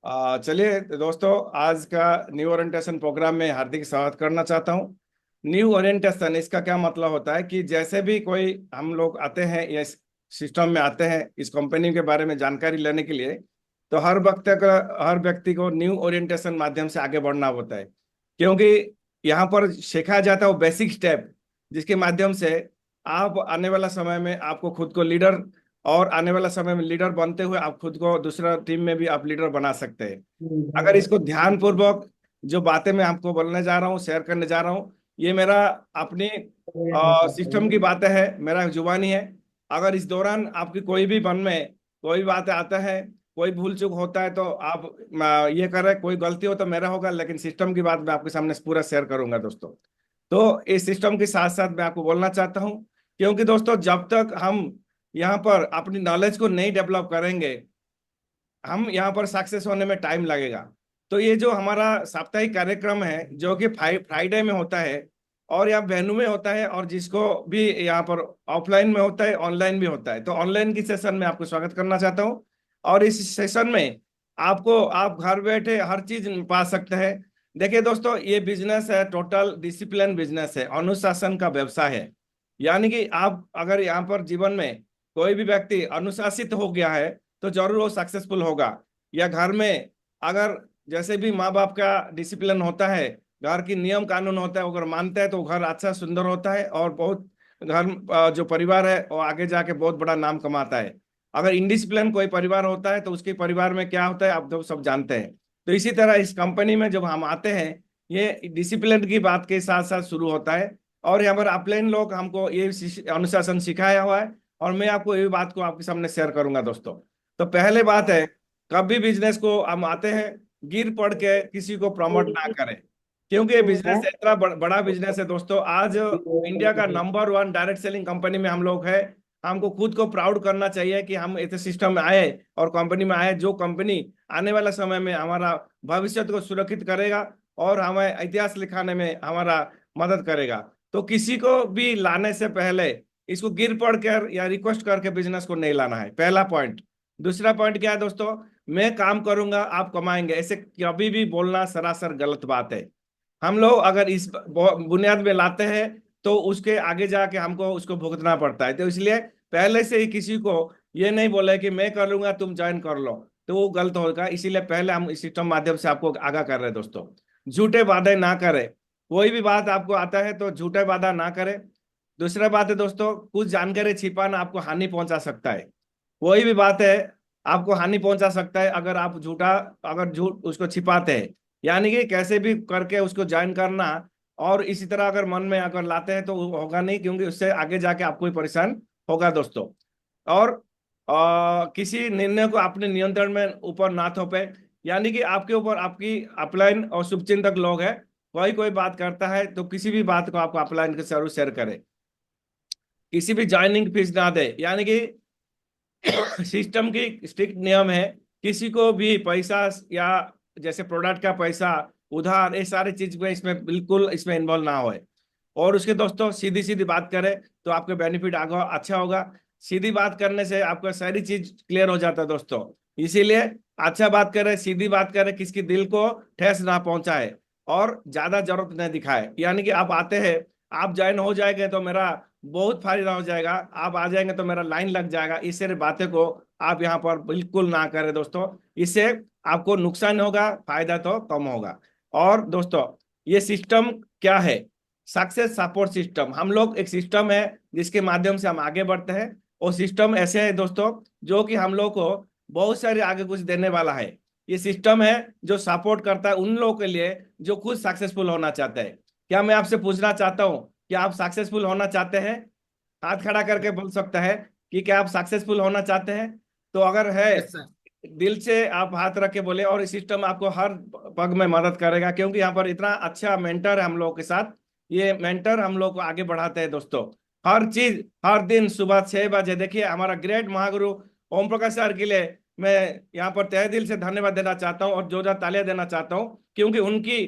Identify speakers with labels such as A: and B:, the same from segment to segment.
A: चलिए दोस्तों, आज का न्यू ओरिएंटेशन प्रोग्राम में हार्दिक स्वागत करना चाहता हूँ। न्यू ओरिएंटेशन इसका क्या मतलब होता है कि जैसे भी कोई हम लोग आते हैं या सिस्टम में आते हैं इस कंपनी के बारे में जानकारी लेने के लिए, तो हर व्यक्ति को न्यू ओरिएंटेशन माध्यम से आगे बढ़ना होता है। क्योंकि यहाँ पर सिखाया जाता है वो बेसिक स्टेप, जिसके माध्यम से आप आने वाला समय में आपको खुद को लीडर, और आने वाला समय में लीडर बनते हुए आप खुद को दूसरा टीम में भी आप लीडर बना सकते हैं। अगर इसको ध्यान पूर्वक जो बातें मैं आपको बोलने जा रहा हूँ, शेयर करने जा रहा हूँ, ये मेरा अपनी सिस्टम की बातें है, मेरा जुबानी है। अगर इस दौरान आपकी कोई भी मन में कोई बात आता है, कोई भूल चूक होता है, तो आप ये करें, कोई गलती हो तो मेरा होगा, लेकिन सिस्टम की बात मैं आपके सामने पूरा शेयर करूंगा दोस्तों। तो इस सिस्टम के साथ साथ मैं आपको बोलना चाहता हूँ, क्योंकि दोस्तों जब तक हम यहाँ पर अपनी नॉलेज को नहीं डेवलप करेंगे, हम यहाँ पर सक्सेस होने में टाइम लगेगा। तो ये जो हमारा साप्ताहिक कार्यक्रम है जो कि फ्राइडे में होता है, और यहाँ वेन्यू में होता है, और जिसको भी यहाँ पर ऑफलाइन में होता है, ऑनलाइन भी होता है, तो ऑनलाइन की सेशन में आपको स्वागत करना चाहता हूँ। और इस सेशन में आपको आप घर बैठे हर चीज पा सकते हैं। देखिए दोस्तों, ये बिजनेस है, टोटल डिसिप्लिन बिजनेस है, अनुशासन का व्यवसाय है। यानी कि आप अगर यहाँ पर जीवन में कोई भी व्यक्ति अनुशासित हो गया है तो जरूर वो सक्सेसफुल होगा। या घर में अगर जैसे भी माँ बाप का डिसिप्लिन होता है, घर की नियम कानून होता है, अगर मानते हैं तो घर अच्छा सुंदर होता है, और बहुत घर जो परिवार है वो आगे जाके बहुत बड़ा नाम कमाता है। अगर इनडिसिप्लिन कोई परिवार होता है तो उसके परिवार में क्या होता है आप तो सब जानते हैं। तो इसी तरह इस कंपनी में जब हम आते हैं, ये डिसिप्लिन की बात के साथ साथ शुरू होता है। और यहाँ पर अपलाइन लोग हमको ये अनुशासन सिखाया हुआ है, और मैं आपको ये बात को आपके सामने शेयर करूंगा दोस्तों। तो पहले बात है, कभी बिजनेस को हम आते हैं, गिर पड़ के किसी को प्रमोट ना करें। क्योंकि ये बिजनेस इतना बड़ा बिजनेस है दोस्तों। आज इंडिया का number one direct selling company में हम लोग है। हमको खुद को प्राउड करना चाहिए कि हम ऐसे सिस्टम में आए और कंपनी में आए जो कंपनी आने वाला समय में हमारा भविष्य को सुरक्षित करेगा और हमें इतिहास लिखाने में हमारा मदद करेगा। तो किसी को भी लाने से पहले इसको गिर पड़ कर या रिक्वेस्ट करके बिजनेस को नहीं लाना है, पहला पॉइंट। दूसरा पॉइंट क्या है दोस्तों, मैं काम करूंगा आप कमाएंगे, ऐसे कभी भी बोलना सरासर गलत बात है। हम लोग अगर इस बुनियाद में लाते हैं तो उसके आगे जाके हमको उसको भुगतना पड़ता है। तो इसलिए पहले से ही किसी को ये नहीं बोले कि मैं कर लूंगा तुम ज्वाइन कर लो, तो वो गलत होगा। इसीलिए पहले हम इस सिस्टम माध्यम से आपको आगाह कर रहे हैं दोस्तों। झूठे वादे ना करें, कोई भी बात आपको आता है तो झूठे वादा ना करें। दूसरा बात है दोस्तों, कुछ जानकारी छिपाना आपको हानि पहुंचा सकता है। कोई भी बात है आपको हानि पहुंचा सकता है अगर आप अगर झूठ उसको छिपाते हैं। यानी कि कैसे भी करके उसको ज्वाइन करना, और इसी तरह अगर मन में अगर लाते हैं तो वो होगा नहीं, क्योंकि उससे आगे जाके आपको ही परेशान होगा दोस्तों। और किसी निर्णय को अपने नियंत्रण में ऊपर ना थोपे। यानी कि आपके ऊपर आपकी अपलाइन और शुभचिंतक लोग हैं, कोई कोई बात करता है तो किसी भी बात को आपको अपलाइन के जरूर शेयर करें। किसी भी ज्वाइनिंग फीस ना दे, यानी कि सिस्टम की स्ट्रिक्ट नियम है, किसी को भी पैसा या जैसे प्रोडक्ट का पैसा उधार, ये सारी चीज में इसमें बिल्कुल इसमें इन्वॉल्व ना होए। और उसके दोस्तों सीधी सीधी बात करें तो आपके बेनिफिट आगे अच्छा होगा। सीधी बात करने से आपका सारी चीज क्लियर हो जाता है दोस्तों। इसीलिए अच्छा बात करें, सीधी बात करें, किसकी दिल को ठेस ना पहुंचाए और ज्यादा जरूरत नहीं दिखाए। यानी कि आप आते हैं, आप ज्वाइन हो जाएंगे तो मेरा बहुत फायदा हो जाएगा, आप आ जाएंगे तो मेरा लाइन लग जाएगा, इस सारी बातें को आप यहाँ पर बिल्कुल ना करें दोस्तों। इससे आपको नुकसान होगा, फायदा तो कम होगा। और दोस्तों, ये सिस्टम क्या है, सक्सेस सपोर्ट सिस्टम। हम लोग एक सिस्टम है जिसके माध्यम से हम आगे बढ़ते हैं। और सिस्टम ऐसे है दोस्तों जो कि हम लोग को बहुत सारे आगे कुछ देने वाला है। ये सिस्टम है जो सपोर्ट करता है उन लोगों के लिए जो खुद सक्सेसफुल होना चाहते हैं। क्या मैं आपसे पूछना चाहता हूँ कि आप सक्सेसफुल होना चाहते हैं? हाथ खड़ा करके बोल सकता है कि क्या आप सक्सेसफुल होना चाहते हैं? तो अगर है,
B: यस सर।
A: दिल से आप हाथ रख के बोले, और इस सिस्टम आपको हर पग में मदद करेगा, क्योंकि यहाँ पर इतना अच्छा मेंटर है हम लोग के साथ। ये मेंटर हम लोग को आगे बढ़ाते हैं दोस्तों। हर चीज हर दिन सुबह 6 बजे, देखिए हमारा ग्रेट महागुरु ओम प्रकाश सर के लिए मैं यहाँ पर तहे दिल से धन्यवाद देना चाहता हूँ और जोरदार तालियां देना चाहता हूँ, क्योंकि उनकी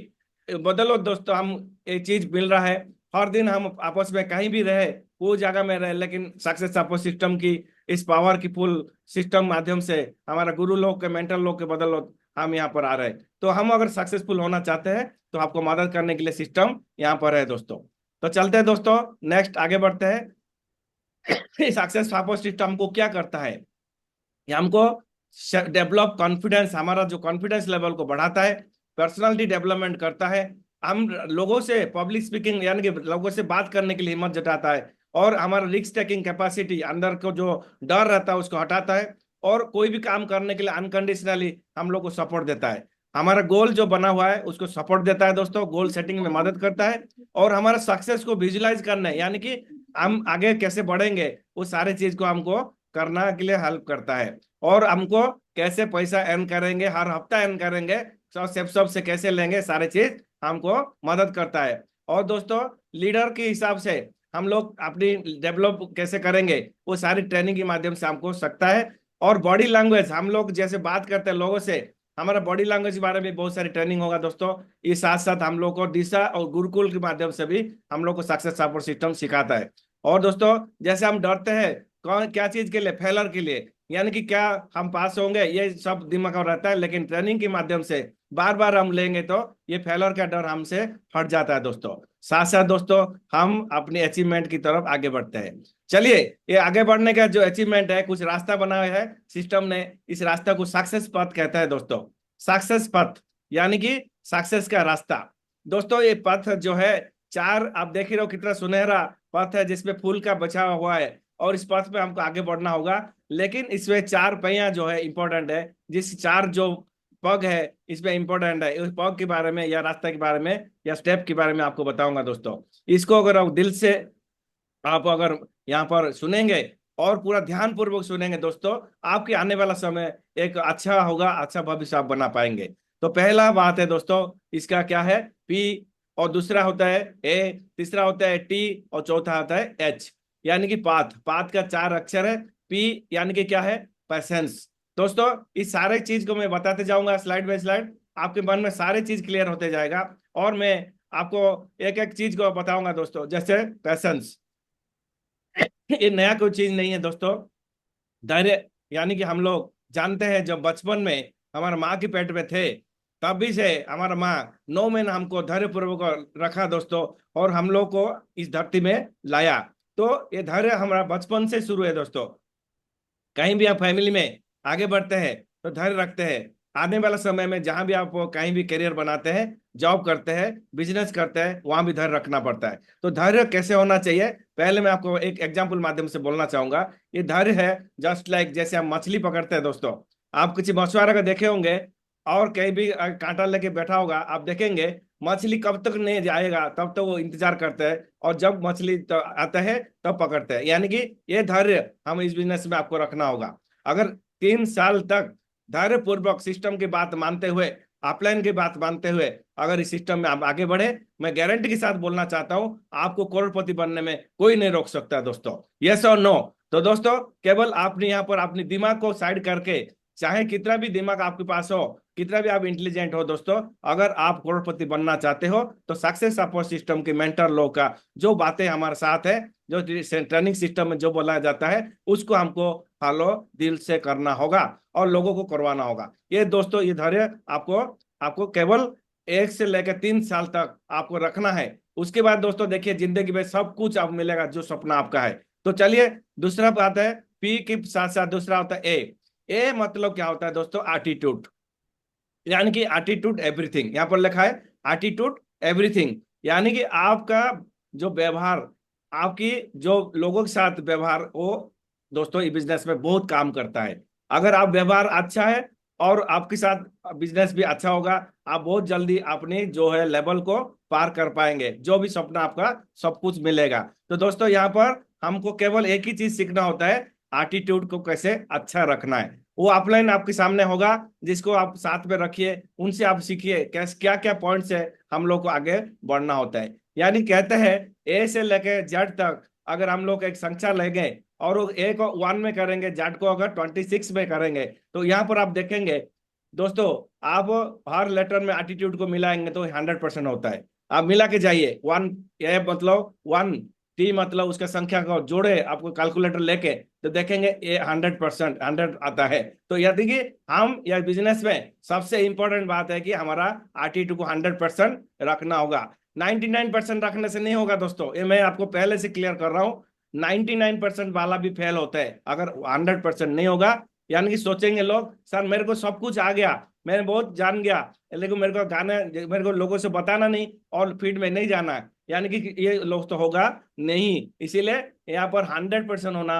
A: बदौलत दोस्तों हम ये चीज मिल रहा है। हर दिन हम आपस में कहीं भी रहे, वो जगह में रहे, लेकिन सक्सेस सपोर्ट सिस्टम की इस पावर की फुल सिस्टम माध्यम से हमारा गुरु लोग के, मेंटर लोग के बदौलत हम यहाँ पर आ रहे हैं। तो हम अगर सक्सेसफुल होना चाहते हैं तो आपको मदद करने के लिए सिस्टम यहाँ पर है दोस्तों। तो चलते हैं दोस्तों, नेक्स्ट आगे बढ़ते हैं। सक्सेस सपोर्ट सिस्टम को क्या करता है, ये हमको डेवलप कॉन्फिडेंस, हमारा जो कॉन्फिडेंस लेवल को बढ़ाता है, पर्सनालिटी डेवलपमेंट करता है, हम लोगों से पब्लिक स्पीकिंग यानी कि लोगों से बात करने के लिए हिम्मत जुटाता है, और हमारा रिस्क टेकिंग कैपेसिटी, अंदर को जो डर रहता है उसको हटाता है, और कोई भी काम करने के लिए अनकंडीशनली हम लोग को सपोर्ट देता है। हमारा गोल जो बना हुआ है उसको सपोर्ट देता है दोस्तों, गोल सेटिंग में मदद करता है, और हमारा सक्सेस को विजुलाइज करना है, यानी कि हम आगे कैसे बढ़ेंगे वो सारे चीज को हमको करना के लिए हेल्प करता है, और हमको कैसे पैसा अर्न करेंगे, हर हफ्ता अर्न करेंगे, सब से कैसे लेंगे, सारे चीज हमको मदद करता है। और दोस्तों लीडर के हिसाब से हम लोग अपनी डेवलप कैसे करेंगे वो सारी ट्रेनिंग के माध्यम से हमको सकता है। और बॉडी लैंग्वेज, हम लोग जैसे बात करते हैं लोगों से, हमारा बॉडी लैंग्वेज के बारे में बहुत सारी ट्रेनिंग होगा दोस्तों। इस साथ साथ हम लोग को दिशा और गुरुकुल के माध्यम से भी हम लोग को सक्सेस सपोर्ट सिस्टम सिखाता है। और दोस्तों जैसे हम डरते हैं कौन क्या चीज के लिए, फेलर के लिए, यानी कि क्या हम पास होंगे, ये सब दिमाग में रहता है, लेकिन ट्रेनिंग के माध्यम से बार बार हम लेंगे तो ये फेलर का डर हमसे हट जाता है दोस्तों। साथ साथ दोस्तों हम अपनी अचीवमेंट की तरफ आगे बढ़ते हैं। चलिए, ये आगे बढ़ने का जो अचीवमेंट है, कुछ रास्ता बनाया है सिस्टम ने, इस रास्ता को सक्सेस पथ कहता है दोस्तों। सक्सेस पथ यानी कि सक्सेस का रास्ता। दोस्तों ये पथ जो है, चार आप देख ही रहे हो कितना सुनहरा पथ है, जिसमें फूल का बचा हुआ है, और इस पथ पे हमको आगे बढ़ना होगा। लेकिन इसमें चार पहिया जो है इंपॉर्टेंट है, जिस चार जो पग है इसमें इंपॉर्टेंट है, उस पग के बारे में या रास्ते के बारे में या स्टेप के बारे में आपको बताऊंगा दोस्तों। इसको अगर आप दिल से आप अगर यहाँ पर सुनेंगे और पूरा ध्यान पूर्वक सुनेंगे दोस्तों, आपके आने वाला समय एक अच्छा होगा, अच्छा भविष्य आप बना पाएंगे। तो पहला बात है दोस्तों, इसका क्या है, पी, और दूसरा होता है ए, तीसरा होता है टी, और चौथा होता है एच, यानी कि पाथ। पाथ का चार अक्षर है, पी यानी कि क्या है, पैसेंस। दोस्तों इस सारे चीज को मैं बताते जाऊंगा स्लाइड बाय स्लाइड, आपके मन में सारे चीज क्लियर होते जाएगा, और मैं आपको एक एक चीज को बताऊंगा दोस्तों। जैसे पैसेंस, ये नया कोई चीज नहीं है दोस्तों। धैर्य, यानी कि हम लोग जानते हैं जब बचपन में हमारा माँ के पेट में थे, तभी से हमारा माँ 9 महीना हमको धैर्य पूर्वक रखा दोस्तों, और हम लोग को इस धरती में लाया। तो ये धैर्य हमारा बचपन से शुरू है दोस्तों। कहीं भी आप फैमिली में आगे बढ़ते हैं तो धैर्य रखते हैं, आने वाला समय में जहां भी आप कहीं भी करियर बनाते हैं, जॉब करते हैं, बिजनेस करते हैं, वहां भी धैर्य रखना पड़ता है। तो धैर्य कैसे होना चाहिए, पहले मैं आपको एक एग्जाम्पल माध्यम से बोलना चाहूंगा। ये धैर्य है जस्ट लाइक जैसे हम मछली पकड़ते हैं दोस्तों। आप किसी मछुआरा को देखे होंगे, और कहीं भी कांटा लेके बैठा होगा, आप देखेंगे मछली कब तक नहीं जाएगा तब तक वो इंतजार करते हैं, और जब मछली तो आता है तब पकड़ते हैं। यानी कि ये धैर्य हम इस बिजनेस में आपको रखना होगा। अगर 3 साल तक धैर्य पूर्वक सिस्टम की बात मानते हुए, अपलाइन की बात मानते हुए अगर इस सिस्टम में आप आगे बढ़े, मैं गारंटी के साथ बोलना चाहता हूं आपको करोड़पति बनने में कोई नहीं रोक सकता दोस्तों। यस और नो? तो दोस्तों केवल आपने यहाँ पर अपने दिमाग को साइड करके, चाहे कितना भी दिमाग आपके पास हो, कितना भी आप इंटेलिजेंट हो दोस्तों, अगर आप करोड़पति बनना चाहते हो तो सक्सेस सपोर्ट सिस्टम के मेंटर लोग का जो बातें हमारे साथ है, जो ट्रेनिंग सिस्टम में जो बोला जाता है, उसको हमको फॉलो दिल से करना होगा और लोगों को करवाना होगा। ये दोस्तों ये धैर्य आपको आपको केवल 1 से लेकर 3 साल तक आपको रखना है। उसके बाद दोस्तों देखिए जिंदगी में सब कुछ आप मिलेगा जो सपना आपका है। तो चलिए दूसरा बात है, पी के साथ साथ दूसरा होता है ए। ए मतलब क्या होता है दोस्तों, एटीट्यूड, यानी कि एटीट्यूड एवरीथिंग, यहाँ पर लिखा है एटीट्यूड एवरीथिंग, यानी कि आपका जो व्यवहार, आपकी जो लोगों के साथ व्यवहार, वो दोस्तों इस बिजनेस में बहुत काम करता है। अगर आप व्यवहार अच्छा है और आपके साथ बिजनेस भी अच्छा होगा, आप बहुत जल्दी अपनी जो है लेवल को पार कर पाएंगे, जो भी सपना आपका सब कुछ मिलेगा। तो दोस्तों यहाँ पर हमको केवल एक ही चीज सीखना होता है, एटीट्यूड को कैसे अच्छा रखना है। वो अपलाइन आपके सामने होगा, जिसको आप साथ में रखिए, उनसे आप सीखिए कैसे क्या क्या पॉइंट्स है हम लोग को आगे बढ़ना होता है। यानी कहते हैं ए से लेके जेड तक अगर हम लोग एक संख्या लेंगे और वो ए को 1 में करेंगे, जेड को अगर 26 में करेंगे, तो यहाँ पर आप देखेंगे दोस्तों, आप हर लेटर में एटीट्यूड को मिलाएंगे तो 100% होता है। आप मिला के जाइए, 1 ए मतलब 1 टी मतलब उसका संख्या को जोड़े आपको कैलकुलेटर लेके, तो देखेंगे ये 100%, 100 आता है। तो यदि कि हम या बिजनेस में सबसे इंपॉर्टेंट बात है कि हमारा RT2 को 100% रखना होगा। 99% रखने से नहीं होगा दोस्तों, ये मैं आपको पहले से क्लियर कर रहा हूँ। 99% वाला भी फेल होता है अगर 100% नहीं होगा। यानी कि सोचेंगे लोग, सर मेरे को सब कुछ आ गया, मैंने बहुत जान गया, लेकिन मेरे को गाने, मेरे को लोगों से बताना नहीं और फील्ड में नहीं जाना है, यानी कि ये लोग तो होगा नहीं। इसीलिए यहाँ पर 100% होना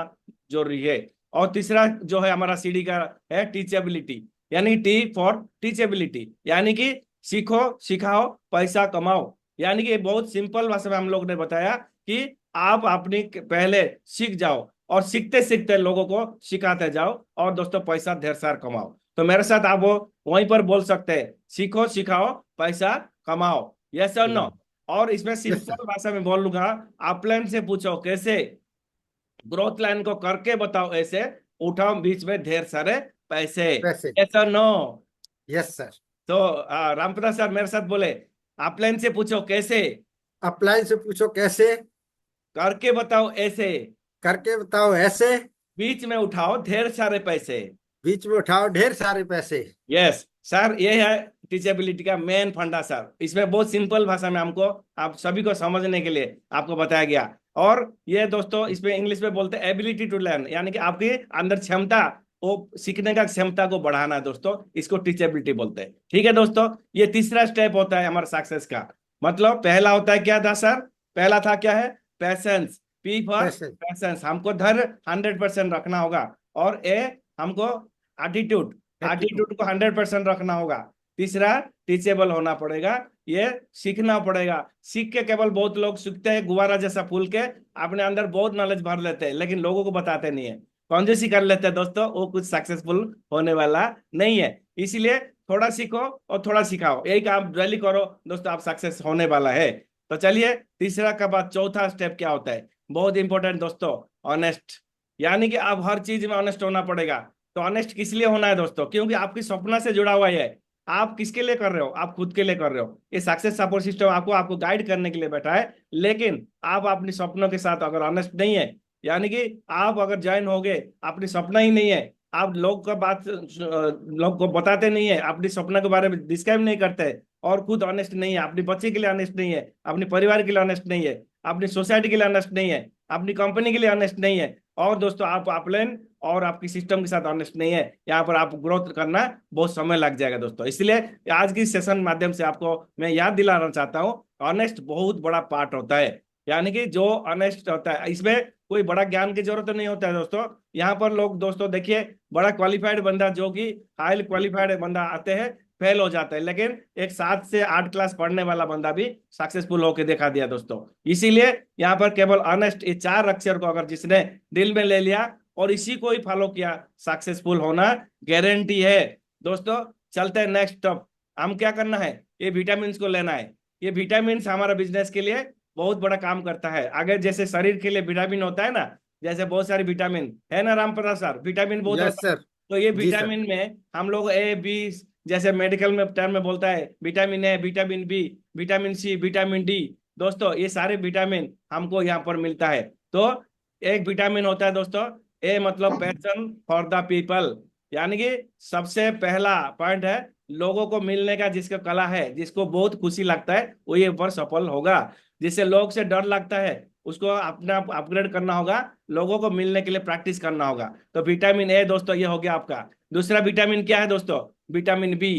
A: जरूरी है। और तीसरा जो है हमारा सीडी का है टीचेबिलिटी, यानी टी फॉर टीचेबिलिटी, यानी कि सीखो सिखाओ पैसा कमाओ। यानी कि बहुत सिंपल भाषा में हम लोग ने बताया कि आप अपनी पहले सीख जाओ और सीखते सीखते लोगों को सिखाते जाओ और दोस्तों पैसा ढेर सारा कमाओ। तो मेरे साथ आप वो वहीं पर बोल सकते हैं, सीखो सिखाओ पैसा कमाओ। यस और नो? और इसमें
B: यस सर।
A: सिंपल भाषा में बोलूंगा, अपलाइन से पूछो कैसे, ग्रोथ लाइन को करके बताओ ऐसे, उठाओ बीच में ढेर सारे पैसे।
B: वैसे।
A: यस और नो?
B: Yes sir.
A: तो रामप्रसाद सर मेरे साथ बोले, अपलाइन से पूछो कैसे,
B: अपलाइन से पूछो कैसे,
A: करके बताओ ऐसे,
B: करके बताओ ऐसे,
A: बीच में उठाओ ढेर सारे पैसे।
B: बीच में उठाओ ढेर सारे पैसे।
A: यस सर, ये है टीचेबिलिटी का मेन फंडा सर। इसमें बहुत सिंपल भाषा में हमको, आप सभी को समझने के लिए आपको बताया गया। और ये दोस्तों इसमें इंग्लिश में बोलते हैं एबिलिटी टू लर्न, यानी कि आपके अंदर क्षमता, वो सीखने का क्षमता को बढ़ाना है दोस्तों, इसको टीचेबिलिटी बोलते हैं। ठीक है दोस्तों, ये तीसरा स्टेप होता है हमारे सक्सेस का। मतलब पहला होता है क्या था सर? पहला था क्या है? पैसेंस, पी फॉर
B: पैसे।
A: पैसेंस, हमको धैर्य 100% रखना होगा। और ए हमको एटीट्यूड,
B: एटीट्यूड।
A: एटीट्यूड को 100% रखना होगा। तीसरा टीचेबल होना पड़ेगा, ये सीखना पड़ेगा। सीख के केवल बहुत लोग सीखते हैं गुब्बारा जैसा फूल के, अपने अंदर बहुत नॉलेज भर लेते हैं लेकिन लोगों को बताते नहीं है, कंजूसी कर लेते हैं दोस्तों, वो कुछ सक्सेसफुल होने वाला नहीं है। इसीलिए थोड़ा सीखो और थोड़ा सिखाओ, यही काम डेली करो दोस्तों, आप सक्सेस होने वाला है। तो चलिए तीसरा का बाद चौथा स्टेप क्या होता है, बहुत इंपॉर्टेंट दोस्तों, ऑनेस्ट। यानी कि आप हर चीज में ऑनेस्ट होना पड़ेगा। तो ऑनेस्ट किस लिए होना है दोस्तों? क्योंकि आपकी सपना से जुड़ा हुआ है। आप किसके लिए कर रहे हो? आप खुद के लिए कर रहे हो। ये सक्सेस सपोर्ट सिस्टम आपको आपको गाइड करने के लिए बैठा है, लेकिन आप अपने सपनों के साथ अगर ऑनेस्ट नहीं है, यानी कि आप अगर ज्वाइन हो गए, अपनी सपना ही नहीं है, आप लोग का बात लोग को बताते नहीं है, अपनी सपना के बारे में डिस्क्राइब नहीं करते, और खुद ऑनेस्ट नहीं है, अपनी बच्चे के लिए ऑनेस्ट नहीं है, अपने परिवार के लिए ऑनेस्ट नहीं है, अपनी सोसाइटी के लिए ऑनेस्ट नहीं है, अपनी कंपनी के लिए ऑनेस्ट नहीं है, और दोस्तों आप अपलाइन और आपकी सिस्टम के साथ ऑनेस्ट नहीं है, यहाँ पर आप ग्रोथ करना बहुत समय लग जाएगा दोस्तों। इसलिए आज की सेशन माध्यम से आपको मैं याद दिलाना चाहता हूँ, ऑनेस्ट बहुत बड़ा पार्ट होता है। यानी कि जो ऑनेस्ट होता है, इसमें कोई बड़ा ज्ञान की जरूरत नहीं होता है दोस्तों। यहाँ पर लोग दोस्तों देखिए, बड़ा क्वालिफाइड बंदा, जो कि हाईली क्वालिफाइड बंदा आते हैं, फेल हो जाता है, लेकिन एक 7 से 8 क्लास पढ़ने वाला बंदा भी सक्सेसफुल होकर दिखा दिया दोस्तों। इसीलिए यहाँ पर केवल ऑनेस्ट, ये 4 अक्षर को अगर जिसने दिल में ले लिया और इसी को ही फॉलो किया, सक्सेसफुल होना गारंटी है दोस्तों। चलते हैं नेक्स्ट स्टेप, हम क्या करना है, ये विटामिन को लेना है। ये विटामिन हमारा बिजनेस के लिए बहुत बड़ा काम करता है। अगर जैसे शरीर के लिए विटामिन होता है ना, जैसे बहुत सारी विटामिन है ना राम प्रसाद सर, विटामिन बहुत
B: यस
A: होता है।
B: सर।
A: तो ये
B: जी सर।
A: विटामिन में हम लोग A B, जैसे मेडिकल में टर्म में बोलता है vitamin A, vitamin B, vitamin C, vitamin D, दोस्तों ये सारे विटामिन हमको यहाँ पर मिलता है। तो एक विटामिन होता है दोस्तों, ए मतलब पैशन फॉर द पीपल, यानी कि सबसे पहला पॉइंट है लोगों को मिलने का, जिसका कला है, जिसको बहुत खुशी लगता है, वो ये पर सफल होगा। जिसे लोग से डर लगता है, उसको अपना अपग्रेड करना होगा, लोगों को मिलने के लिए प्रैक्टिस करना होगा। तो विटामिन ए दोस्तों ये हो गया आपका। दूसरा विटामिन क्या है दोस्तों? Vitamin B,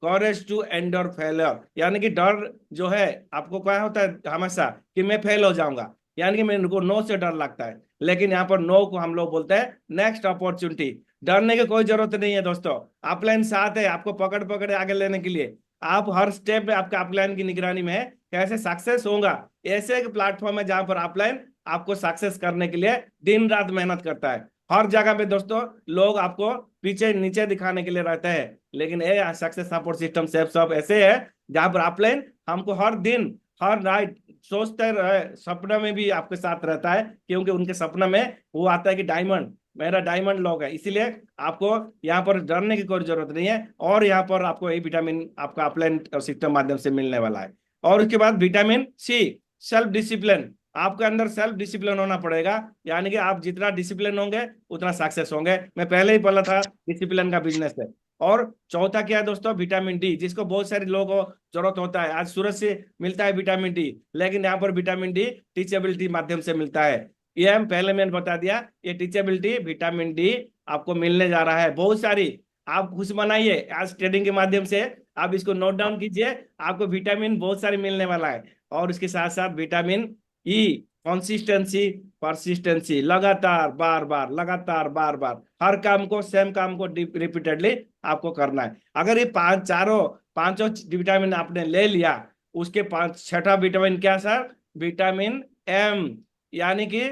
A: courage to endure failure, यानी कि डर जो है आपको क्या होता है हमेशा कि मैं फेल हो जाऊंगा, यानी कि मेरे को नो से डर लगता है, लेकिन यहाँ पर नो को हम लोग बोलते हैं नेक्स्ट अपॉर्चुनिटी। डरने की कोई जरूरत नहीं है दोस्तों, अपलाइन साथ है आपको पकड़ पकड़ आगे लेने के लिए। आप हर स्टेप में आपके अपलाइन की निगरानी में है, कैसे सक्सेस होगा। ऐसे एक प्लेटफॉर्म है जहां पर अपलाइन आपको सक्सेस करने के लिए दिन रात मेहनत करता है। हर जगह पे दोस्तों लोग आपको पीछे नीचे दिखाने के लिए रहते हैं, लेकिन ये सक्सेस सपोर्ट सिस्टम सब ऐसे है जहां पर अपलाइन हमको हर दिन हर नाइट सोचते रहे, सपना में भी आपके साथ रहता है, क्योंकि उनके सपना में वो आता है कि डायमंड, मेरा डायमंड लॉग है। इसीलिए आपको यहाँ पर डरने की कोई जरूरत नहीं है, और यहाँ पर आपको ये विटामिन आपका अपलाइन सिस्टम माध्यम से मिलने वाला है। और उसके बाद विटामिन सी, सेल्फ डिसिप्लिन, आपके अंदर सेल्फ डिसिप्लिन होना पड़ेगा, यानी कि आप जितना डिसिप्लिन होंगे उतना सक्सेस होंगे। मैं पहले ही बोला था डिसिप्लिन का बिजनेस है। और चौथा क्या है दोस्तों, विटामिन डी, जिसको बहुत सारे लोगों को जरूरत होता है। आज सूरज से मिलता है विटामिन डी, लेकिन यहाँ पर विटामिन डी टीचेबिलिटी माध्यम से मिलता है। ये हम पहले मैंने बता दिया, ये टीचेबिलिटी विटामिन डी आपको मिलने जा रहा है बहुत सारी। आप खुश बनाइए आज ट्रेडिंग के माध्यम से, आप इसको नोट डाउन कीजिए, आपको विटामिन बहुत सारे मिलने वाला है। और उसके साथ साथ विटामिन ई, कंसिस्टेंसी, परसिस्टेंसी, लगातार बार बार, लगातार बार बार, हर काम को, सेम काम को रिपीटेडली आपको करना है। अगर ये पांचों विटामिन आपने ले लिया, उसके छठा विटामिन क्या सर, विटामिन एम, यानी कि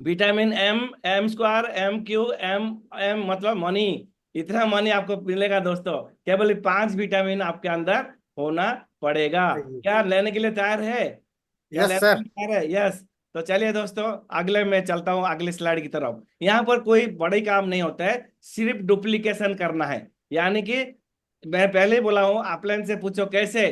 A: vitamin M, M square, M Q, M, M मतलब मनी। इतना मनी आपको मिलेगा दोस्तों, केवल ये 5 विटामिन आपके अंदर होना पड़ेगा। क्या लेने के लिए तैयार है? क्या
B: यस
A: लेने के
B: सर।
A: लिए तैयार है? यस। तो चलिए दोस्तों, अगले मैं चलता हूँ अगले स्लाइड की तरफ। यहाँ पर कोई बड़ी काम नहीं होता है, सिर्फ डुप्लीकेशन करना है। यानी कि मैं पहले ही बोला हूँ, अपलाइन से पूछो कैसे,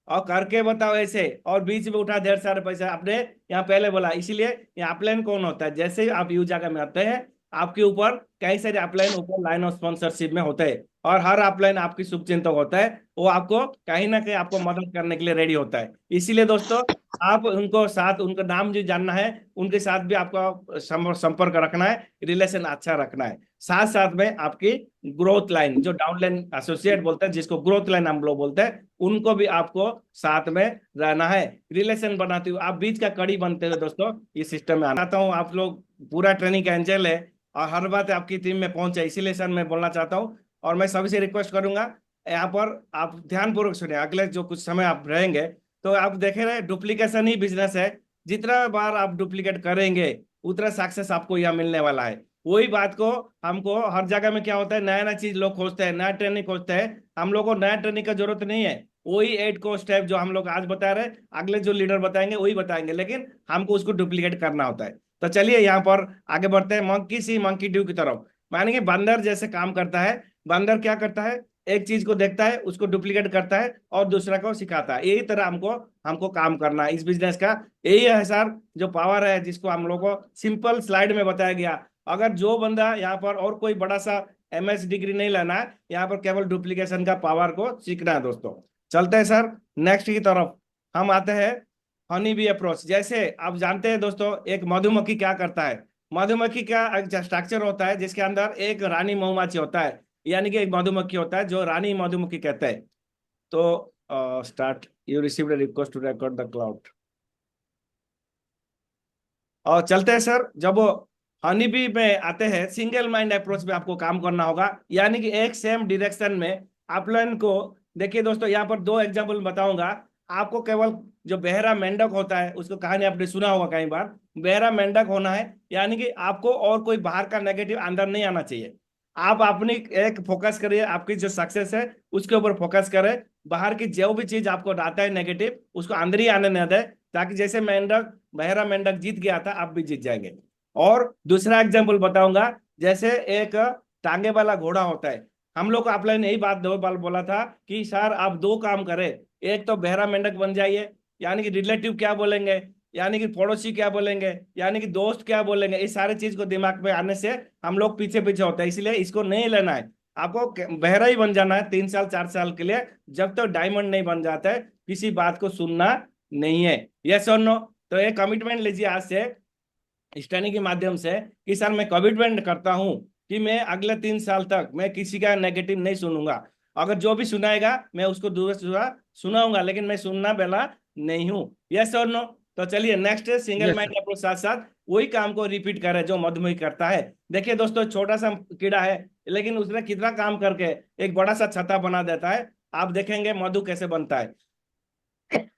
A: और करके बताओ ऐसे, और बीच में उठा ढेर सारा पैसा, आपने यहाँ पहले बोला। इसीलिए यहाँ अपलाइन कौन होता है, जैसे ही आप यू जगह में आते हैं, आपके ऊपर कई सारे अपलाइन ऊपर लाइन ऑफ स्पॉन्सरशिप में होते हैं, और हर अपलाइन आपकी शुभचिंतक होता है, वो आपको कहीं ना कहीं आपको मदद करने के लिए रेडी होता है। इसीलिए दोस्तों, आप उनको साथ, उनका नाम जो जानना है, उनके साथ भी आपका संपर्क रखना है, रिलेशन अच्छा रखना है। साथ साथ में आपकी ग्रोथ लाइन, जो डाउन लाइन एसोसिएट बोलते हैं, जिसको ग्रोथ लाइन हम लोग बोलते हैं, उनको भी आपको साथ में रहना है। रिलेशन बनाते हुए आप बीच का कड़ी बनते हुए दोस्तों इस सिस्टम में आना हूँ। आप लोग पूरा ट्रेनिंग का एंजल है, और हर बात आपकी टीम में पहुंचे, इसीलिए सर मैं बोलना चाहता हूँ। और मैं सभी से रिक्वेस्ट करूंगा, यहाँ पर आप ध्यानपूर्वक सुनिए, अगले जो कुछ समय आप रहेंगे, तो आप देखे रहे डुप्लीकेशन ही बिजनेस है। जितना बार आप डुप्लीकेट करेंगे, उतना सक्सेस आपको यहाँ मिलने वाला है। वही बात को हमको हर जगह में क्या होता है, नया नया चीज लोग खोजते हैं, नया ट्रेनिंग खोजते हैं। हम लोग को नया ट्रेनिंग की जरूरत नहीं है। वही 8 को स्टेप जो हम लोग आज बता रहे हैं, अगले जो लीडर बताएंगे वही बताएंगे, लेकिन हमको उसको डुप्लीकेट करना होता है। तो चलिए यहाँ पर आगे बढ़ते हैं, मंकी सी मंकी डू की तरफ। माने कि बंदर जैसे काम करता है। बंदर क्या करता है, एक चीज को देखता है, उसको डुप्लीकेट करता है, और दूसरा को सिखाता है। यही तरह हमको हमको काम करना है इस बिजनेस का। यही है सर जो पावर है, जिसको हम लोग को सिंपल स्लाइड में बताया गया। अगर जो बंदा यहाँ पर और कोई बड़ा सा MS डिग्री नहीं लेना है, यहाँ पर केवल डुप्लीकेशन का पावर को सीखना है दोस्तों। चलते हैं सर नेक्स्ट की तरफ। हम आते हैं हनी बी अप्रोच। जैसे आप जानते हैं दोस्तों, एक मधुमक्खी क्या करता है, मधुमक्खी का एक स्ट्रक्चर होता है, जिसके अंदर एक रानी मधुमक्खी होता है, यानी कि एक मधुमक्खी होता है जो रानी मधुमक्खी कहते हैं। तो start, you received a request to record the cloud. और चलते हैं सर, जब वो हनी बी में आते हैं, सिंगल माइंड अप्रोच में आपको काम करना होगा, यानी कि एक सेम डायरेक्शन में अपलाइन को। देखिए दोस्तों, यहाँ पर 2 एग्जाम्पल बताऊंगा आपको। केवल जो बहरा मेंढक होता है, उसको कहानी आपने सुना होगा कई बार, बहरा मेंढक होना है, यानी कि आपको और कोई बाहर का नेगेटिव अंदर नहीं आना चाहिए। आप अपनी एक फोकस करिए, आपकी जो सक्सेस है उसके ऊपर फोकस करें। बाहर की जो भी चीज आपको आता है नेगेटिव, उसको अंदर ही आने न दे, ताकि जैसे मेंढक, बहरा मेंढक जीत गया था, आप भी जीत जाएंगे। और दूसरा एग्जाम्पल बताऊंगा, जैसे एक टांगे वाला घोड़ा होता है। हम लोग को अपलाइन यही बात 2 बार बोला था कि सर आप 2 काम करें, एक तो बहरा मेंढक बन जाइए, यानी कि रिलेटिव क्या बोलेंगे, यानी कि पड़ोसी क्या बोलेंगे, यानी कि दोस्त क्या बोलेंगे, इस सारे चीज को दिमाग में आने से हम लोग पीछे पीछे होते हैं। इसलिए इसको नहीं लेना है, आपको बहरा ही बन जाना है 3 साल 4 साल के लिए। जब तक डायमंड नहीं बन जाता है, किसी बात को सुनना नहीं है। यस और नो? तो ये कमिटमेंट लीजिए आज से स्टडी के माध्यम से, कि सर मैं कमिटमेंट करता हूं कि मैं अगले 3 साल तक मैं किसी का नेगेटिव नहीं सुनूंगा। अगर जो भी सुनाएगा मैं उसको दूर से सुनाऊंगा, लेकिन मैं सुनना वाला नहीं हूँ। यस और नो? तो चलिए next, single
B: yes
A: mind
B: sir.
A: Approach साथ साथ वही काम को रिपीट करे जो मधुमेह करता है। देखिए दोस्तों, छोटा सा कीड़ा है, लेकिन उसने कितना काम करके एक बड़ा सा छत्ता बना देता है। आप देखेंगे मधु कैसे बनता है।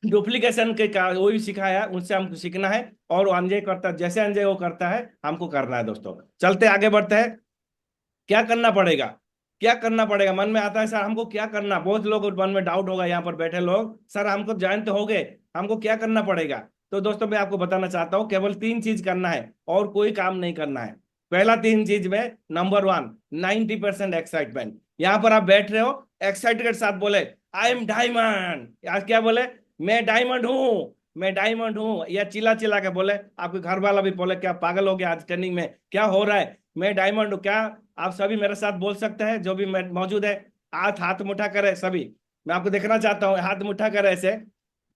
A: डुप्लीकेशन के का वो भी सिखाया, उनसे हमको सीखना है, और वो अंजय करता, जैसे अंजय वो करता है हमको करना है दोस्तों। चलते आगे बढ़ते हैं। क्या करना पड़ेगा, क्या करना पड़ेगा, मन में आता है सर हमको क्या करना। बहुत लोग मन में डाउट होगा, यहाँ पर बैठे लोग, सर हमको ज्वाइन तो हो गए, हमको क्या करना पड़ेगा। तो दोस्तों मैं आपको बताना चाहता हूँ, केवल 3 चीज करना है और कोई काम नहीं करना है। पहला 3 चीज में, नंबर 1, 90% एक्साइटमेंट। यहाँ पर आप बैठ रहे हो, एक्साइटेड के साथ बोले आई एम डायमंड। आज क्या बोले, मैं डायमंड हूं, मैं डायमंड हूँ, या चिल्ला चिल्ला के बोले, आपके घर वाला भी बोले क्या पागल हो गया आज ट्रेनिंग में, क्या हो रहा है, मैं डायमंड हूँ, क्या आप सभी मेरे साथ बोल सकते हैं जो भी मौजूद है? हाथ हाथ मुठा करे सभी, मैं आपको देखना चाहता हूँ, हाथ मुठा करे ऐसे।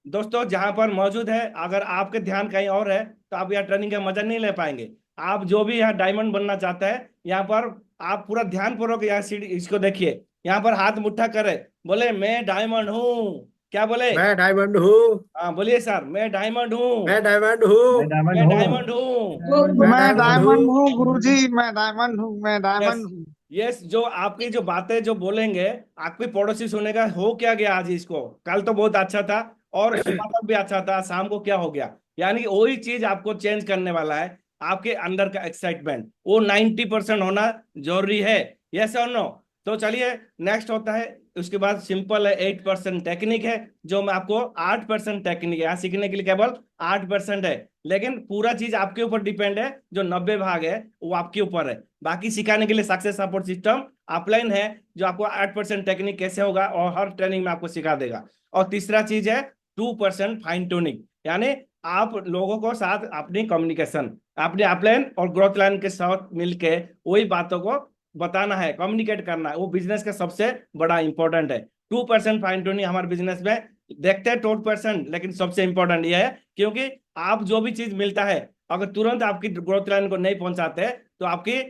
A: दोस्तों जहां पर मौजूद है, अगर आपके ध्यान कहीं और है तो आप यहाँ ट्रेनिंग का मजा नहीं ले पाएंगे। आप जो भी यहाँ डायमंड बनना चाहते हैं, यहाँ पर आप पूरा ध्यान पूर्वक यहाँ सीढ़ी इसको देखिए, यहाँ पर हाथ मुट्ठा करे, बोले मैं डायमंड हूँ, क्या बोले?
B: मैं डायमंड हूँ।
A: हाँ बोलिए सर, मैं डायमंड
B: मैं
A: हूँ,
B: डायमंड
C: मैं
B: हूँ।
C: डायमंड
A: मैं
C: हूँ।
A: डायमंड हूँ।
B: मैं
D: मैं
B: डायमंड
D: डायमंड
B: हूँ।
D: हूँ गुरुजी, मैं डायमंड हूँ, मैं
A: यस,
D: डायमंड हूँ।
A: यस, जो आपकी जो बातें जो बोलेंगे, आपकी पड़ोसी सुनेगा, हो क्या गया आज इसको, कल तो बहुत अच्छा था, और सुबह तक भी अच्छा था, शाम को क्या हो गया? यानी कि वही चीज आपको चेंज करने वाला है। आपके अंदर का एक्साइटमेंट वो 90% होना जरूरी है। यस और नो? तो चलिए, नेक्स्ट होता है, उसके बाद सिंपल है, 8% टेक्निक है, जो मैं आपको 8% टेक्निक है, यहाँ सीखने के लिए केवल 8% है, लेकिन पूरा चीज आपके ऊपर डिपेंड है, जो 90 भाग है वो आपके ऊपर है। बाकी सिखाने के लिए सक्सेस सपोर्ट सिस्टम अपलाइन है, जो आपको 8% टेक्निक कैसे होगा और हर ट्रेनिंग में आपको सिखा देगा। और तीसरा चीज है 2% फाइन ट्यूनिंग, यानी आप लोगों को साथ अपनी कम्युनिकेशन, अपने अपलाइन और ग्रोथ लाइन के साथ मिलके वही बातों को बताना है, कम्युनिकेट करना है, वो बिजनेस का सबसे बड़ा इंपॉर्टेंट है। 2% फाइन ट्यूनिंग हमारे बिजनेस में देखते हैं 2%, लेकिन सबसे इंपॉर्टेंट ये है, क्योंकि आप जो भी चीज मिलता है, अगर तुरंत आपकी ग्रोथ लाइन को नहीं पहुंचाते तो आपकी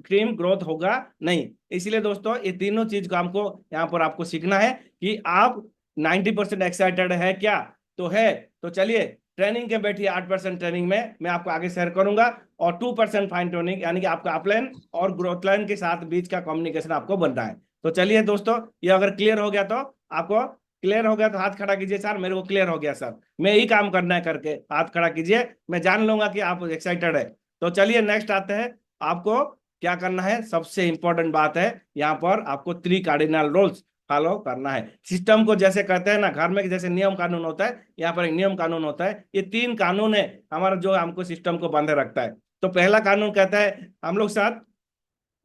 A: टीम ग्रोथ होगा नहीं। इसलिए दोस्तों ये तीनों चीज को हमको यहाँ पर आपको सीखना है कि आप 90% एक्साइटेड है क्या? तो है। तो चलिए, ट्रेनिंग के बैठिए, 8% ट्रेनिंग में मैं आपको आगे शेयर करूंगा, और 2% फाइन ट्यूनिंग, यानी कि आपका अपलाइन और ग्रोथ लाइन के साथ बीच का कम्युनिकेशन आपको बनना है। तो चलिए दोस्तों, ये अगर क्लियर हो गया तो आपको, क्लियर हो गया तो हाथ खड़ा कीजिए, सर मेरे को क्लियर हो गया सर, मैं यही काम करना है करके हाथ खड़ा कीजिए, मैं जान लूंगा कि आप एक्साइटेड है। तो चलिए नेक्स्ट आते हैं, आपको क्या करना है, सबसे इंपॉर्टेंट बात है, यहाँ पर आपको 3 कार्डिनल रूल्स फॉलो करना है। सिस्टम को जैसे कहते हैं ना, घर में जैसे नियम कानून होता है, यहाँ पर एक नियम कानून होता है, ये 3 कानून है हमारा, जो हमको सिस्टम को बांधे रखता है। तो पहला कानून कहता है हम लोग साथ,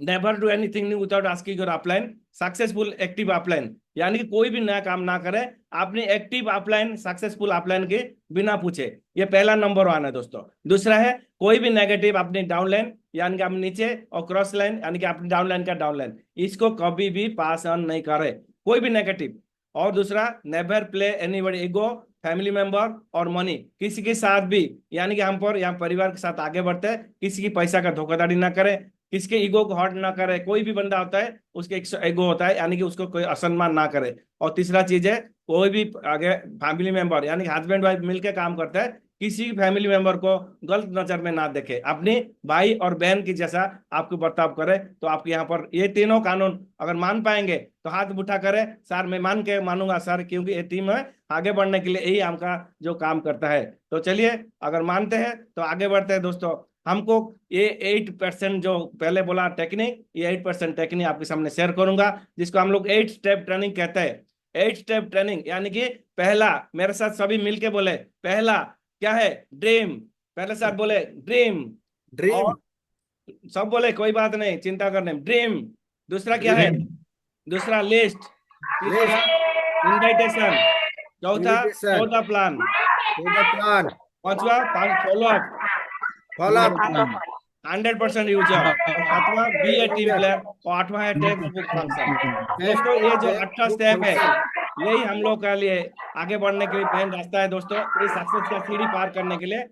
A: never do anything new without asking your upline successful active upline, यानी कि कोई भी नया काम ना करें अपनी एक्टिव अपलाइन सक्सेसफुल अपलाइन के बिना पूछे। ये पहला नंबर 1 है दोस्तों। दूसरा है, कोई भी नेगेटिव अपनी डाउनलाइन, यानी कि आप नीचे, और क्रॉस लाइन यानी कि अपनी डाउनलाइन का डाउनलाइन, इसको कभी भी पास ऑन नहीं करे, कोई भी नेगेटिव। और दूसरा, never play anybody ego, family member और मनी, किसी के साथ भी, यानी कि हम पर यहाँ परिवार के साथ आगे बढ़ते हैं, किसी की पैसा का धोखाधड़ी ना करे, किसके ईगो को हर्ट ना करे, कोई भी बंदा होता है उसके एक ईगो होता है, यानी कि उसको कोई असम्मान ना करे। और तीसरा चीज है, कोई भी आगे फैमिली मेंबर, यानी कि हस्बैंड वाइफ मिलकर काम करता है, किसी फैमिली मेंबर को गलत नजर में ना देखे, अपनी भाई और बहन की जैसा आपको बर्ताव करे। तो आपके यहाँ पर ये तीनों कानून अगर मान पाएंगे तो हाथ उठा करे, सर मैं मान के मानूंगा सर, क्योंकि ये टीम है आगे बढ़ने के लिए यही हमका जो काम करता है। तो चलिए, अगर मानते हैं तो आगे बढ़ते हैं दोस्तों। हमको ये 8% जो पहले बोला टेक्निक, ये 8% टेक्निक आपके सामने शेयर करूंगा, जिसको हम लोग 8 स्टेप ट्रेनिंग कहते हैं। 8 स्टेप ट्रेनिंग, यानी कि पहला, मेरे साथ सभी मिलके बोले, पहला क्या है? ड्रीम। पहले साथ बोले ड्रीम,
B: ड्रीम।
A: और सब बोले कोई बात नहीं, चिंता करने, ड्रीम। दूसरा क्या है?
B: ड्रीम।
A: दूसरा लिस्ट। तीसरा
B: लिस्ट।
A: इनविटेशन। चौथा,
B: इनविटेशन।
A: चौथा प्लान।
B: To the plan.
A: पांचवा, फॉलो अप।
B: Follow up.
A: छठा, 100% यूजर। और सातवां, बी ए टीम प्लेयर। और आठवां है टेक्स्ट बुक फंक्शन। दोस्तों ये जो 8
B: बुक
A: स्टेप है,
B: फंक्शन।
A: यही हम लोग के लिए आगे बढ़ने के लिए मेन रास्ता है दोस्तों, इस सक्सेस का सीढ़ी पार करने के लिए।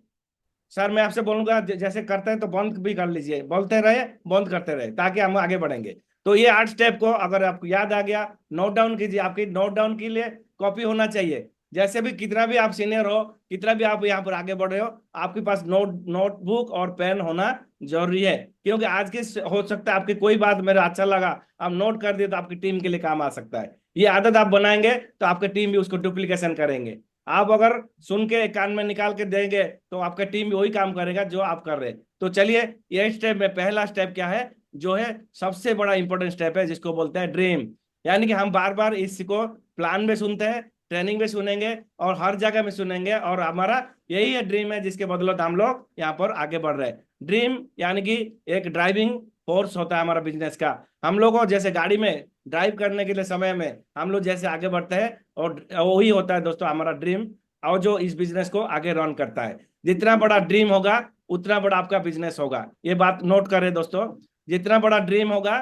A: सर मैं आपसे बोलूंगा, जैसे करते हैं तो बंद भी कर लीजिए, बोलते रहे, बंद करते रहे, ताकि हम आगे बढ़ेंगे। तो ये 8 स्टेप को अगर आपको याद आ गया, नोट डाउन कीजिए, आपकी नोट डाउन के लिए कॉपी होना चाहिए। जैसे भी कितना भी आप सीनियर हो, कितना भी आप यहाँ पर आगे बढ़ रहे हो, आपके पास नोटबुक और पेन होना जरूरी है, क्योंकि आज के हो सकता है आपकी कोई बात मेरा अच्छा लगा, आप नोट कर दिए तो आपकी टीम के लिए काम आ सकता है। ये आदत आप बनाएंगे तो आपकी टीम भी उसको डुप्लीकेशन करेंगे। आप अगर सुन के कान में निकाल के देंगे तो आपका टीम भी वही काम करेगा जो आप कर रहे हैं। तो चलिए, ये स्टेप में पहला स्टेप क्या है, जो है सबसे बड़ा इंपॉर्टेंट स्टेप है, जिसको बोलते हैं ड्रीम। यानी कि हम बार बार इसको प्लान में सुनते हैं, ट्रेनिंग में सुनेंगे, और हर जगह में सुनेंगे, और हमारा यही है ड्रीम है, जिसके बदौलत हम लोग यहाँ पर आगे बढ़ रहे हैं। ड्रीम यानी कि एक ड्राइविंग फोर्स होता है हमारा बिजनेस का। हम लोगों जैसे गाड़ी में ड्राइव करने के लिए समय में हम लोग जैसे आगे बढ़ते हैं, और वही होता है दोस्तों हमारा ड्रीम। और जो इस बिजनेस को आगे रन करता है। जितना बड़ा ड्रीम होगा उतना बड़ा आपका बिजनेस होगा, ये बात नोट करें दोस्तों। जितना बड़ा ड्रीम होगा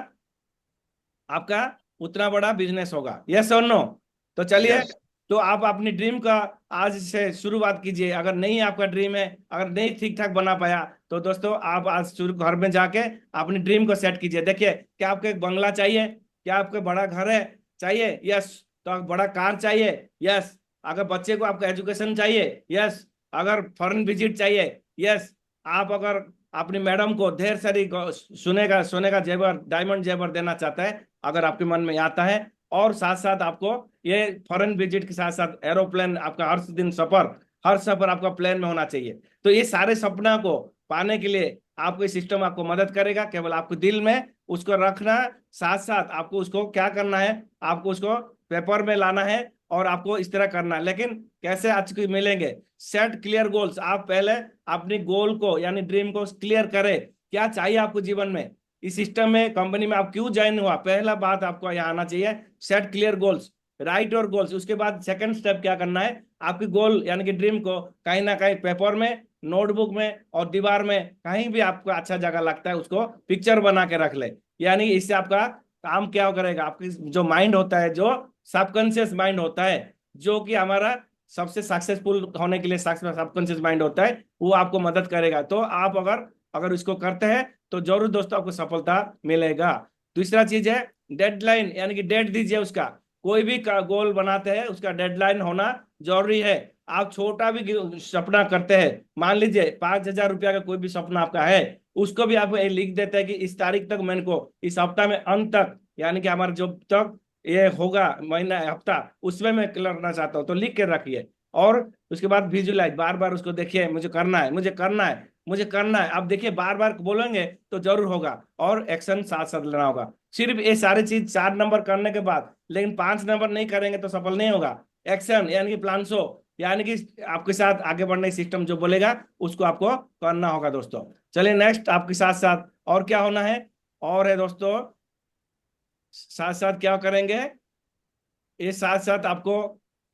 A: आपका उतना बड़ा बिजनेस होगा। यस और नो? तो चलिए,
B: यस।
A: तो आप अपनी ड्रीम का आज से शुरुआत कीजिए। अगर नहीं आपका ड्रीम है, अगर नहीं ठीक ठाक बना पाया, तो दोस्तों आप आज शुरू घर में जाके अपनी ड्रीम को सेट कीजिए। देखिए, क्या आपको एक बंगला चाहिए? क्या आपको बड़ा घर है चाहिए? यस। तो आप बड़ा कार चाहिए? यस। अगर बच्चे को आपका एजुकेशन चाहिए? यस। अगर फॉरेन विजिट चाहिए? यस। आप अगर अपनी मैडम को ढेर सारी सोने का जेवर, डायमंड जेवर देना चाहता है, अगर आपके मन में आता है, और साथ साथ आपको ये फॉरेन विजिट के साथ साथ एरोप्लेन, आपका हर सफर आपका प्लेन में होना चाहिए, तो ये सारे सपना को पाने के लिए आपको सिस्टम आपको मदद करेगा। केवल आपको दिल में उसको रखना, साथ साथ आपको उसको क्या करना है, आपको उसको पेपर में लाना है और आपको इस तरह करना है। लेकिन कैसे आज के मिलेंगे? Set clear goals. आप पहले अपनी गोल को यानी ड्रीम को क्लियर करें, क्या चाहिए आपको जीवन में, इस सिस्टम में, कंपनी में आप क्यों ज्वाइन हुआ, पहला बात आपको यहाँ आना चाहिए। सेट क्लियर गोल्स, राइट और गोल्स। उसके बाद सेकंड स्टेप क्या करना है, आपकी गोल यानी कि ड्रीम को कहीं ना कहीं पेपर में, नोटबुक में और दीवार में, कहीं भी आपको अच्छा जगह लगता है उसको पिक्चर बना के रख ले। यानी इससे आपका काम क्या करेगा, आपकी जो माइंड होता है, जो सबकॉन्शियस माइंड होता है, जो कि हमारा सबसे सक्सेसफुल होने के लिए सबकॉन्शियस माइंड होता है, वो आपको मदद करेगा। तो आप अगर अगर इसको करते हैं तो जरूर दोस्तों आपको सफलता मिलेगा। दूसरा चीज है डेडलाइन, यानी कि डेट दीजिए उसका। कोई भी गोल बनाते हैं उसका डेडलाइन होना जरूरी है। आप छोटा भी सपना करते हैं, मान लीजिए 5,000 रुपया का कोई भी सपना आपका है, उसको भी आप लिख देते हैं कि इस तारीख तक मैंने को, इस हफ्ता में अंत तक, यानी कि हमारा जब तक ये होगा महीना हफ्ता, उसमें मैं करना चाहता हूँ, तो लिख के रखिए। और उसके बाद विजुलाइज, बार बार उसको देखिए, मुझे करना है, मुझे करना है, मुझे करना है। आप देखिए बार बार बोलेंगे तो जरूर होगा, और एक्शन साथ साथ लेना होगा। सिर्फ ये सारी चीज 4 नंबर करने के बाद, लेकिन 5 नंबर नहीं करेंगे तो सफल नहीं होगा। एक्शन यानी कि प्लान शो, यानी कि आपके साथ आगे बढ़ने सिस्टम जो बोलेगा उसको आपको करना होगा दोस्तों। चलिए नेक्स्ट, आपके साथ साथ और क्या होना है, और है दोस्तों, साथ साथ क्या करेंगे, ये साथ साथ आपको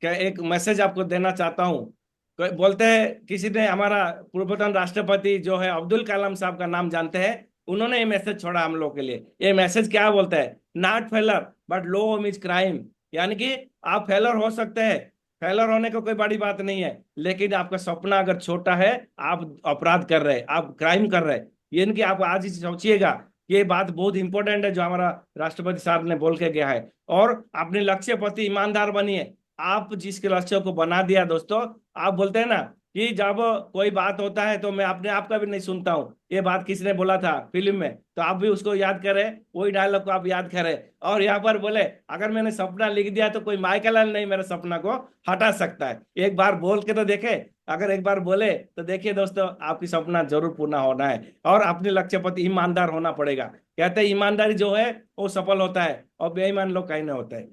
A: क्या एक मैसेज आपको देना चाहता हूँ। बोलते हैं, किसी ने, हमारा पूर्वतन राष्ट्रपति जो है अब्दुल कलाम साहब का नाम जानते हैं, उन्होंने ये मैसेज छोड़ा हम लोग के लिए। ये मैसेज क्या बोलता है, not failure but low is crime. यानी कि आप फेलर हो सकते हैं, फेलर होने को कोई बड़ी बात नहीं है, लेकिन आपका सपना अगर छोटा है, आप अपराध कर रहे हैं, आप क्राइम कर रहे हैं। यानी कि आप आज ही सोचिएगा, ये बात बहुत इंपॉर्टेंट है जो हमारा राष्ट्रपति साहब ने बोल के गया है। और अपने लक्ष्य प्रति ईमानदार बनिए। आप जिसके लक्ष्य को बना दिया दोस्तों, आप बोलते हैं ना कि जब कोई बात होता है तो मैं अपने आप का भी नहीं सुनता हूँ, ये बात किसने बोला था फिल्म में, तो आप भी उसको याद करें, वही डायलॉग को आप याद करें। और यहाँ पर बोले, अगर मैंने सपना लिख दिया तो कोई माइकल नहीं मेरे सपना को हटा सकता है। एक बार बोल के तो देखे, अगर एक बार बोले तो देखिए दोस्तों, आपकी सपना जरूर पूरा होना है। और अपने लक्ष्य प्रति ईमानदार होना पड़ेगा। कहते हैं ईमानदारी जो है वो सफल होता है, और बेईमान लोग कहीं नहीं होते हैं।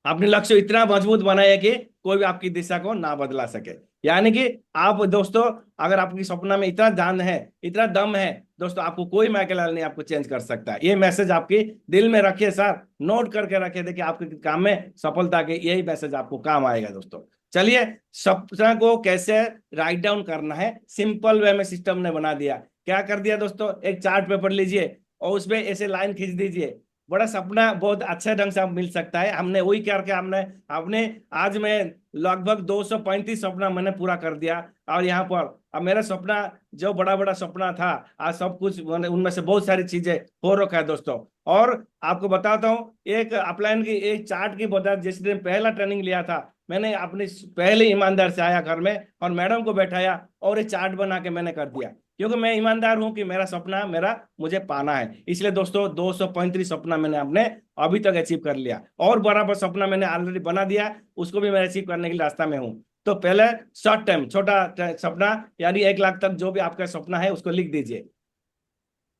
A: अपने लक्ष्य इतना मजबूत बनाए कि कोई भी आपकी दिशा को ना बदला सके। यानी कि आप दोस्तों, अगर आपकी सपना में इतना जान है, इतना दम है दोस्तों, आपको कोई माइकल नहीं आपको चेंज कर सकता है। ये मैसेज आपके दिल में रखिए सर, नोट करके रखिए, देखिए आपके काम में सफलता के यही मैसेज आपको काम आएगा दोस्तों। चलिए, सपना को कैसे राइट डाउन करना है, सिंपल वे में सिस्टम ने बना दिया। क्या कर दिया दोस्तों, एक चार्ट पेपर लीजिए और उसमें ऐसे लाइन खींच दीजिए। बड़ा सपना बहुत अच्छे ढंग से मिल सकता है। हमने वही करके हमने अपने आज मैं लगभग 235 सपना मैंने पूरा कर दिया। और यहाँ पर अब मेरा सपना जो बड़ा बड़ा सपना था, आज सब कुछ उनमें से बहुत सारी चीजें हो रखा है दोस्तों। और आपको बताता हूँ, एक अपलाइन की एक चार्ट की बता, जिस दिन पहला ट्रेनिंग लिया था मैंने, अपने पहले ईमानदार से आया घर में और मैडम को बैठाया और ये चार्ट बना के मैंने कर दिया, क्योंकि मैं ईमानदार हूं कि मेरा सपना मुझे पाना है। इसलिए दोस्तों 235 सपना मैंने अपने अभी तक अचीव कर लिया, और बराबर सपना मैंने ऑलरेडी बना दिया, उसको भी मैं अचीव करने के लिए रास्ता में हूँ। तो पहले शॉर्ट टाइम छोटा सपना, यानी 1 लाख तक जो भी आपका सपना है उसको लिख दीजिए।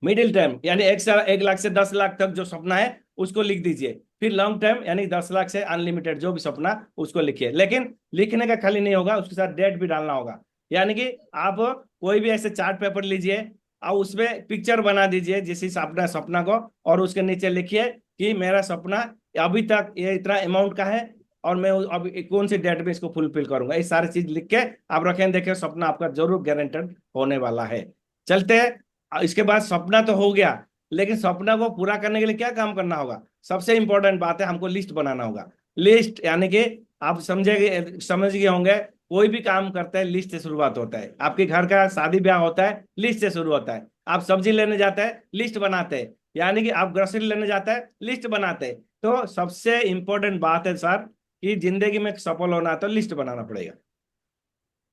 A: मिडिल टाइम यानी 1 लाख से 10 लाख तक जो सपना है उसको लिख दीजिए। फिर लॉन्ग टाइम यानी 10 लाख से अनलिमिटेड जो भी सपना उसको लिखिए। लेकिन लिखने का खाली नहीं होगा, उसके साथ डेट भी डालना होगा। यानी कि आप कोई भी ऐसे चार्ट पेपर लीजिए और उसमें पिक्चर बना दीजिए जिस अपना सपना को, और उसके नीचे लिखिए कि मेरा सपना अभी तक ये इतना अमाउंट का है, और मैं अब कौन सी डेट में इसको फुलफिल करूंगा, ये सारी चीज लिख के आप रखें, देखें सपना आपका जरूर गारंटेड होने वाला है। चलते हैं, इसके बाद सपना तो हो गया, लेकिन सपना को पूरा करने के लिए क्या काम करना होगा? सबसे इंपॉर्टेंट बात है, हमको लिस्ट बनाना होगा। लिस्ट यानी कि आप समझ गए होंगे, कोई भी काम करते हैं लिस्ट से शुरुआत होता है। आपके घर का शादी ब्याह होता है, लिस्ट से शुरू होता है। आप सब्जी लेने जाते हैं, लिस्ट बनाते हैं। यानी कि आप ग्रोसरी लेने जाते हैं, लिस्ट बनाते हैं। तो सबसे इंपॉर्टेंट बात है सर कि जिंदगी में सफल होना है तो लिस्ट बनाना पड़ेगा।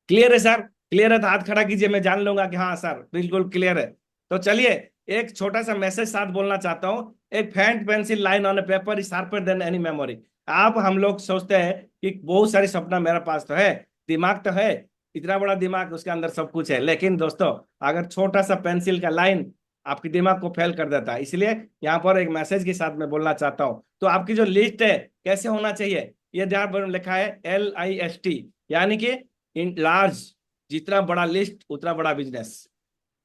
A: क्लियर है सर? क्लियर है तो हाथ खड़ा कीजिए, मैं जान लूंगा कि हाँ सर बिल्कुल क्लियर है। तो चलिए, एक छोटा सा मैसेज साथ बोलना चाहता हूँ। एक faint pencil line on a paper is sharper than any memory. आप हम लोग सोचते हैं कि बहुत सारी सपना मेरे पास तो है, दिमाग तो है, इतना बड़ा दिमाग, उसके अंदर सब कुछ है। लेकिन दोस्तों, अगर छोटा सा पेंसिल का लाइन आपके दिमाग को फेल कर देता है। इसलिए यहाँ पर एक मैसेज के साथ मैं बोलना चाहता हूँ। तो आपकी जो लिस्ट है कैसे होना चाहिए, ये यहाँ पर लिखा है LIST, यानी कि इन लार्ज, जितना बड़ा लिस्ट उतना बड़ा बिजनेस।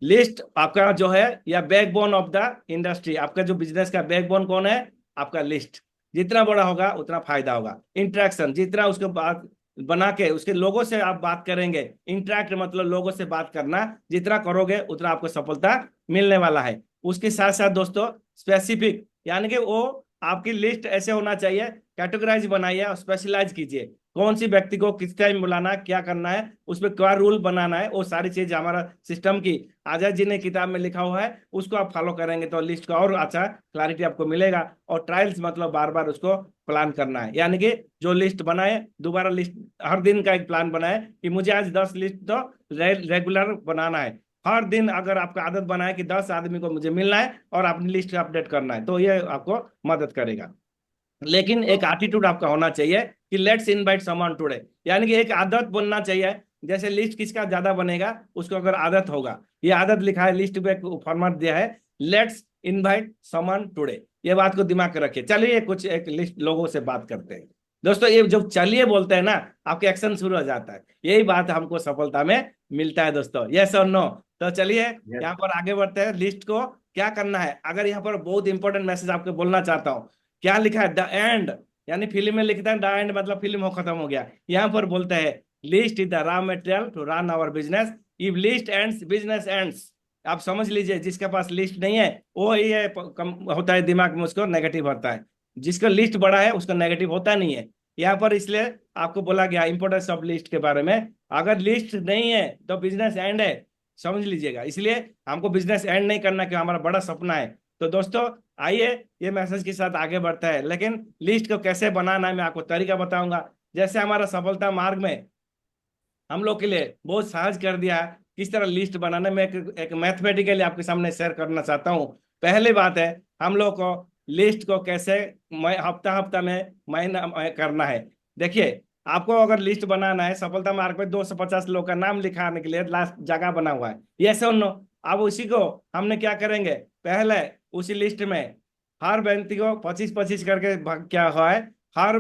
A: लिस्ट आपका जो है या बैकबोन ऑफ द इंडस्ट्री, आपका जो बिजनेस का बैकबोन कौन है? आपका लिस्ट। जितना बड़ा होगा उतना फायदा होगा। इंटरेक्शन, जितना उसके बात बना के उसके लोगों से आप बात करेंगे, इंटरेक्ट मतलब लोगों से बात करना, जितना करोगे उतना आपको सफलता मिलने वाला है। उसके साथ साथ दोस्तों स्पेसिफिक, यानी कि वो आपकी लिस्ट ऐसे होना चाहिए, कैटेगराइज बनाइए और स्पेशलाइज कीजिए। कौन सी व्यक्ति को किस टाइम बुलाना है, क्या करना है, उसमें क्या रूल बनाना है, वो सारी चीज हमारा सिस्टम की आजाद जी ने किताब में लिखा हुआ है, उसको आप फॉलो करेंगे तो लिस्ट का और अच्छा क्लैरिटी आपको मिलेगा। और ट्रायल्स मतलब बार बार उसको प्लान करना है, यानी कि जो लिस्ट बनाए दोबारा लिस्ट, हर दिन का एक प्लान बनाए कि मुझे आज 10 लिस्ट तो रेगुलर बनाना है। हर दिन अगर आपका आदत बनाए कि 10 आदमी को मुझे मिलना है और अपनी लिस्ट अपडेट करना है, तो ये आपको मदद करेगा। लेकिन एक एटीट्यूड आपका होना चाहिए कि लेट्स इनवाइट समवन टुडे, यानी कि एक आदत बनना चाहिए। जैसे लिस्ट किसका ज्यादा बनेगा, उसको अगर आदत होगा, ये आदत लिखा है लिस्ट पे, फॉर्मेट दिया है, लेट्स इनवाइट समवन टुडे। ये बात को दिमाग में रखिए। चलिए कुछ एक लिस्ट लोगों से बात करते हैं। दोस्तों, ये जब चलिए बोलते हैं ना, आपके एक्शन शुरू हो जाता है, यही बात हमको सफलता में मिलता है दोस्तों। यस और नो? तो चलिए यहाँ पर आगे बढ़ते हैं। लिस्ट को क्या करना है, अगर यहाँ पर बहुत इंपॉर्टेंट मैसेज आपको बोलना चाहता हूँ। क्या लिखा है? द एंड, यानी फिल्म में लिखता है द एंड मतलब फिल्म हो खत्म हो गया। यहाँ पर बोलते हैं list is the raw material to run our business, if list ends business ends. आप समझ लीजिए, जिसके पास लिस्ट नहीं है वो ये कम होता है दिमाग में, उसको नेगेटिव होता है। जिसका लिस्ट बड़ा है उसका नेगेटिव होता नहीं है। यहाँ पर इसलिए आपको बोला गया इंपोर्टेंस ऑफ लिस्ट के बारे में। अगर लिस्ट नहीं है तो बिजनेस एंड है, समझ लीजिएगा। इसलिए हमको बिजनेस एंड नहीं करना, कि हमारा बड़ा सपना है। तो दोस्तों आइए ये मैसेज के साथ आगे बढ़ता है। लेकिन लिस्ट को कैसे बनाना है मैं आपको तरीका बताऊंगा। जैसे हमारा सफलता मार्ग में हम लोग के लिए बहुत सहज कर दिया है किस तरह लिस्ट बनाना, मैं एक मैथमेटिकली आपके सामने शेयर करना चाहता हूँ। पहली बात है, हम लोग को लिस्ट को कैसे हफ्ता हफ्ता में महीना करना है। देखिए, आपको अगर लिस्ट बनाना है, सफलता मार्ग पे 250 लोग का नाम लिखाने के लिए लास्ट जगह बना हुआ है, ये सुन लो। अब उसी को हमने क्या करेंगे, पहले उसी लिस्ट में हर व्यक्ति को 25-25 करके क्या हुआ है, हर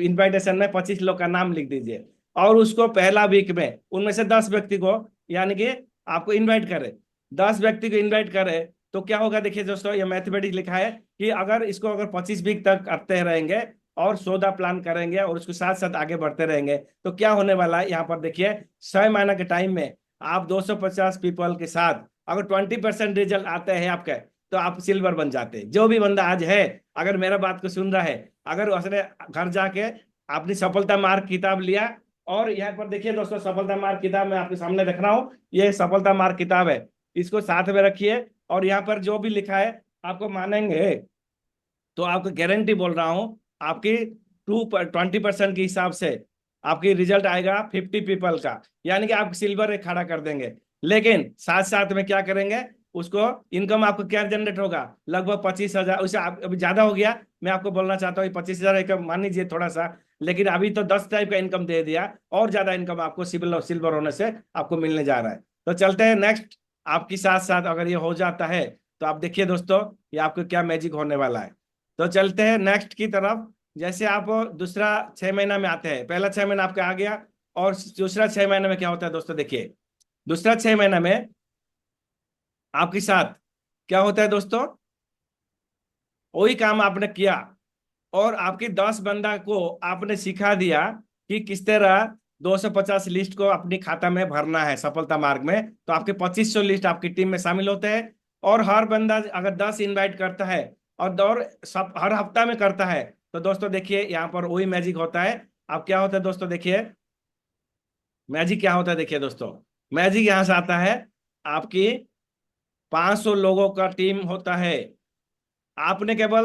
A: इनविटेशन में 25 लोग का नाम लिख दीजिए। और उसको पहला वीक में उनमें से 10 व्यक्ति को, यानी कि आपको इनवाइट करे, 10 व्यक्ति को इनवाइट करे, तो क्या होगा? देखिए दोस्तों, ये मैथमेटिक्स लिखा है कि अगर इसको अगर 25 वीक तक करते रहेंगे और सौदा प्लान करेंगे और उसके साथ साथ आगे बढ़ते रहेंगे, तो क्या होने वाला है? यहाँ पर देखिए, 6 महीने के टाइम में आप 250 पीपल के साथ अगर 20% रिजल्ट आते हैं आपके, तो आप सिल्वर बन जाते हैं। जो भी बंदा आज है, अगर मेरा बात को सुन रहा है, अगर उसने घर जाके अपनी सफलता मार्ग किताब लिया, और यहाँ पर देखिए दोस्तों, सफलता मार्ग किताब मैं आपके सामने रख रहा हूँ, ये सफलता मार्ग किताब है, इसको साथ में रखिए। और यहाँ पर जो भी लिखा है आपको मानेंगे तो आपको गारंटी बोल रहा हूँ, आपकी 20% के हिसाब से आपकी रिजल्ट आएगा 50 पीपल का, यानी कि आप सिल्वर एक खड़ा कर देंगे। लेकिन साथ साथ में क्या करेंगे, उसको इनकम आपको क्या जनरेट होगा, लगभग 25,000। उसे अभी ज्यादा हो गया, मैं आपको बोलना चाहता हूँ 25,000 एक मान लीजिए थोड़ा सा, लेकिन अभी तो 10 टाइप का इनकम दे दिया, और ज्यादा इनकम आपको सिल्वर होने से आपको मिलने जा रहा है। तो चलते हैं नेक्स्ट। आपके साथ साथ अगर ये हो जाता है तो आप देखिए दोस्तों, ये आपको क्या मैजिक होने वाला है। तो चलते हैं नेक्स्ट की तरफ। जैसे आप दूसरा 6 महीना में आते हैं, पहला 6 महीना आपका आ गया, और दूसरा 6 महीने में क्या होता है दोस्तों, देखिए दूसरा 6 महीना में आपके साथ क्या होता है दोस्तों, वही काम आपने किया, और आपकी 10 बंदा को आपने सिखा दिया कि किस तरह 250 लिस्ट को अपनी खाता में भरना है सफलता मार्ग में, तो आपके 2500 लिस्ट आपकी टीम में शामिल होते हैं। और हर बंदा अगर 10 इनवाइट करता है और दौड़ सब हर हफ्ता में करता है, तो दोस्तों देखिए यहाँ पर वही मैजिक होता है। अब क्या होता है दोस्तों, देखिए मैजिक क्या होता है, देखिए दोस्तों मैजिक यहाँ से आता है। आपकी 500 लोगों का टीम होता है, आपने केवल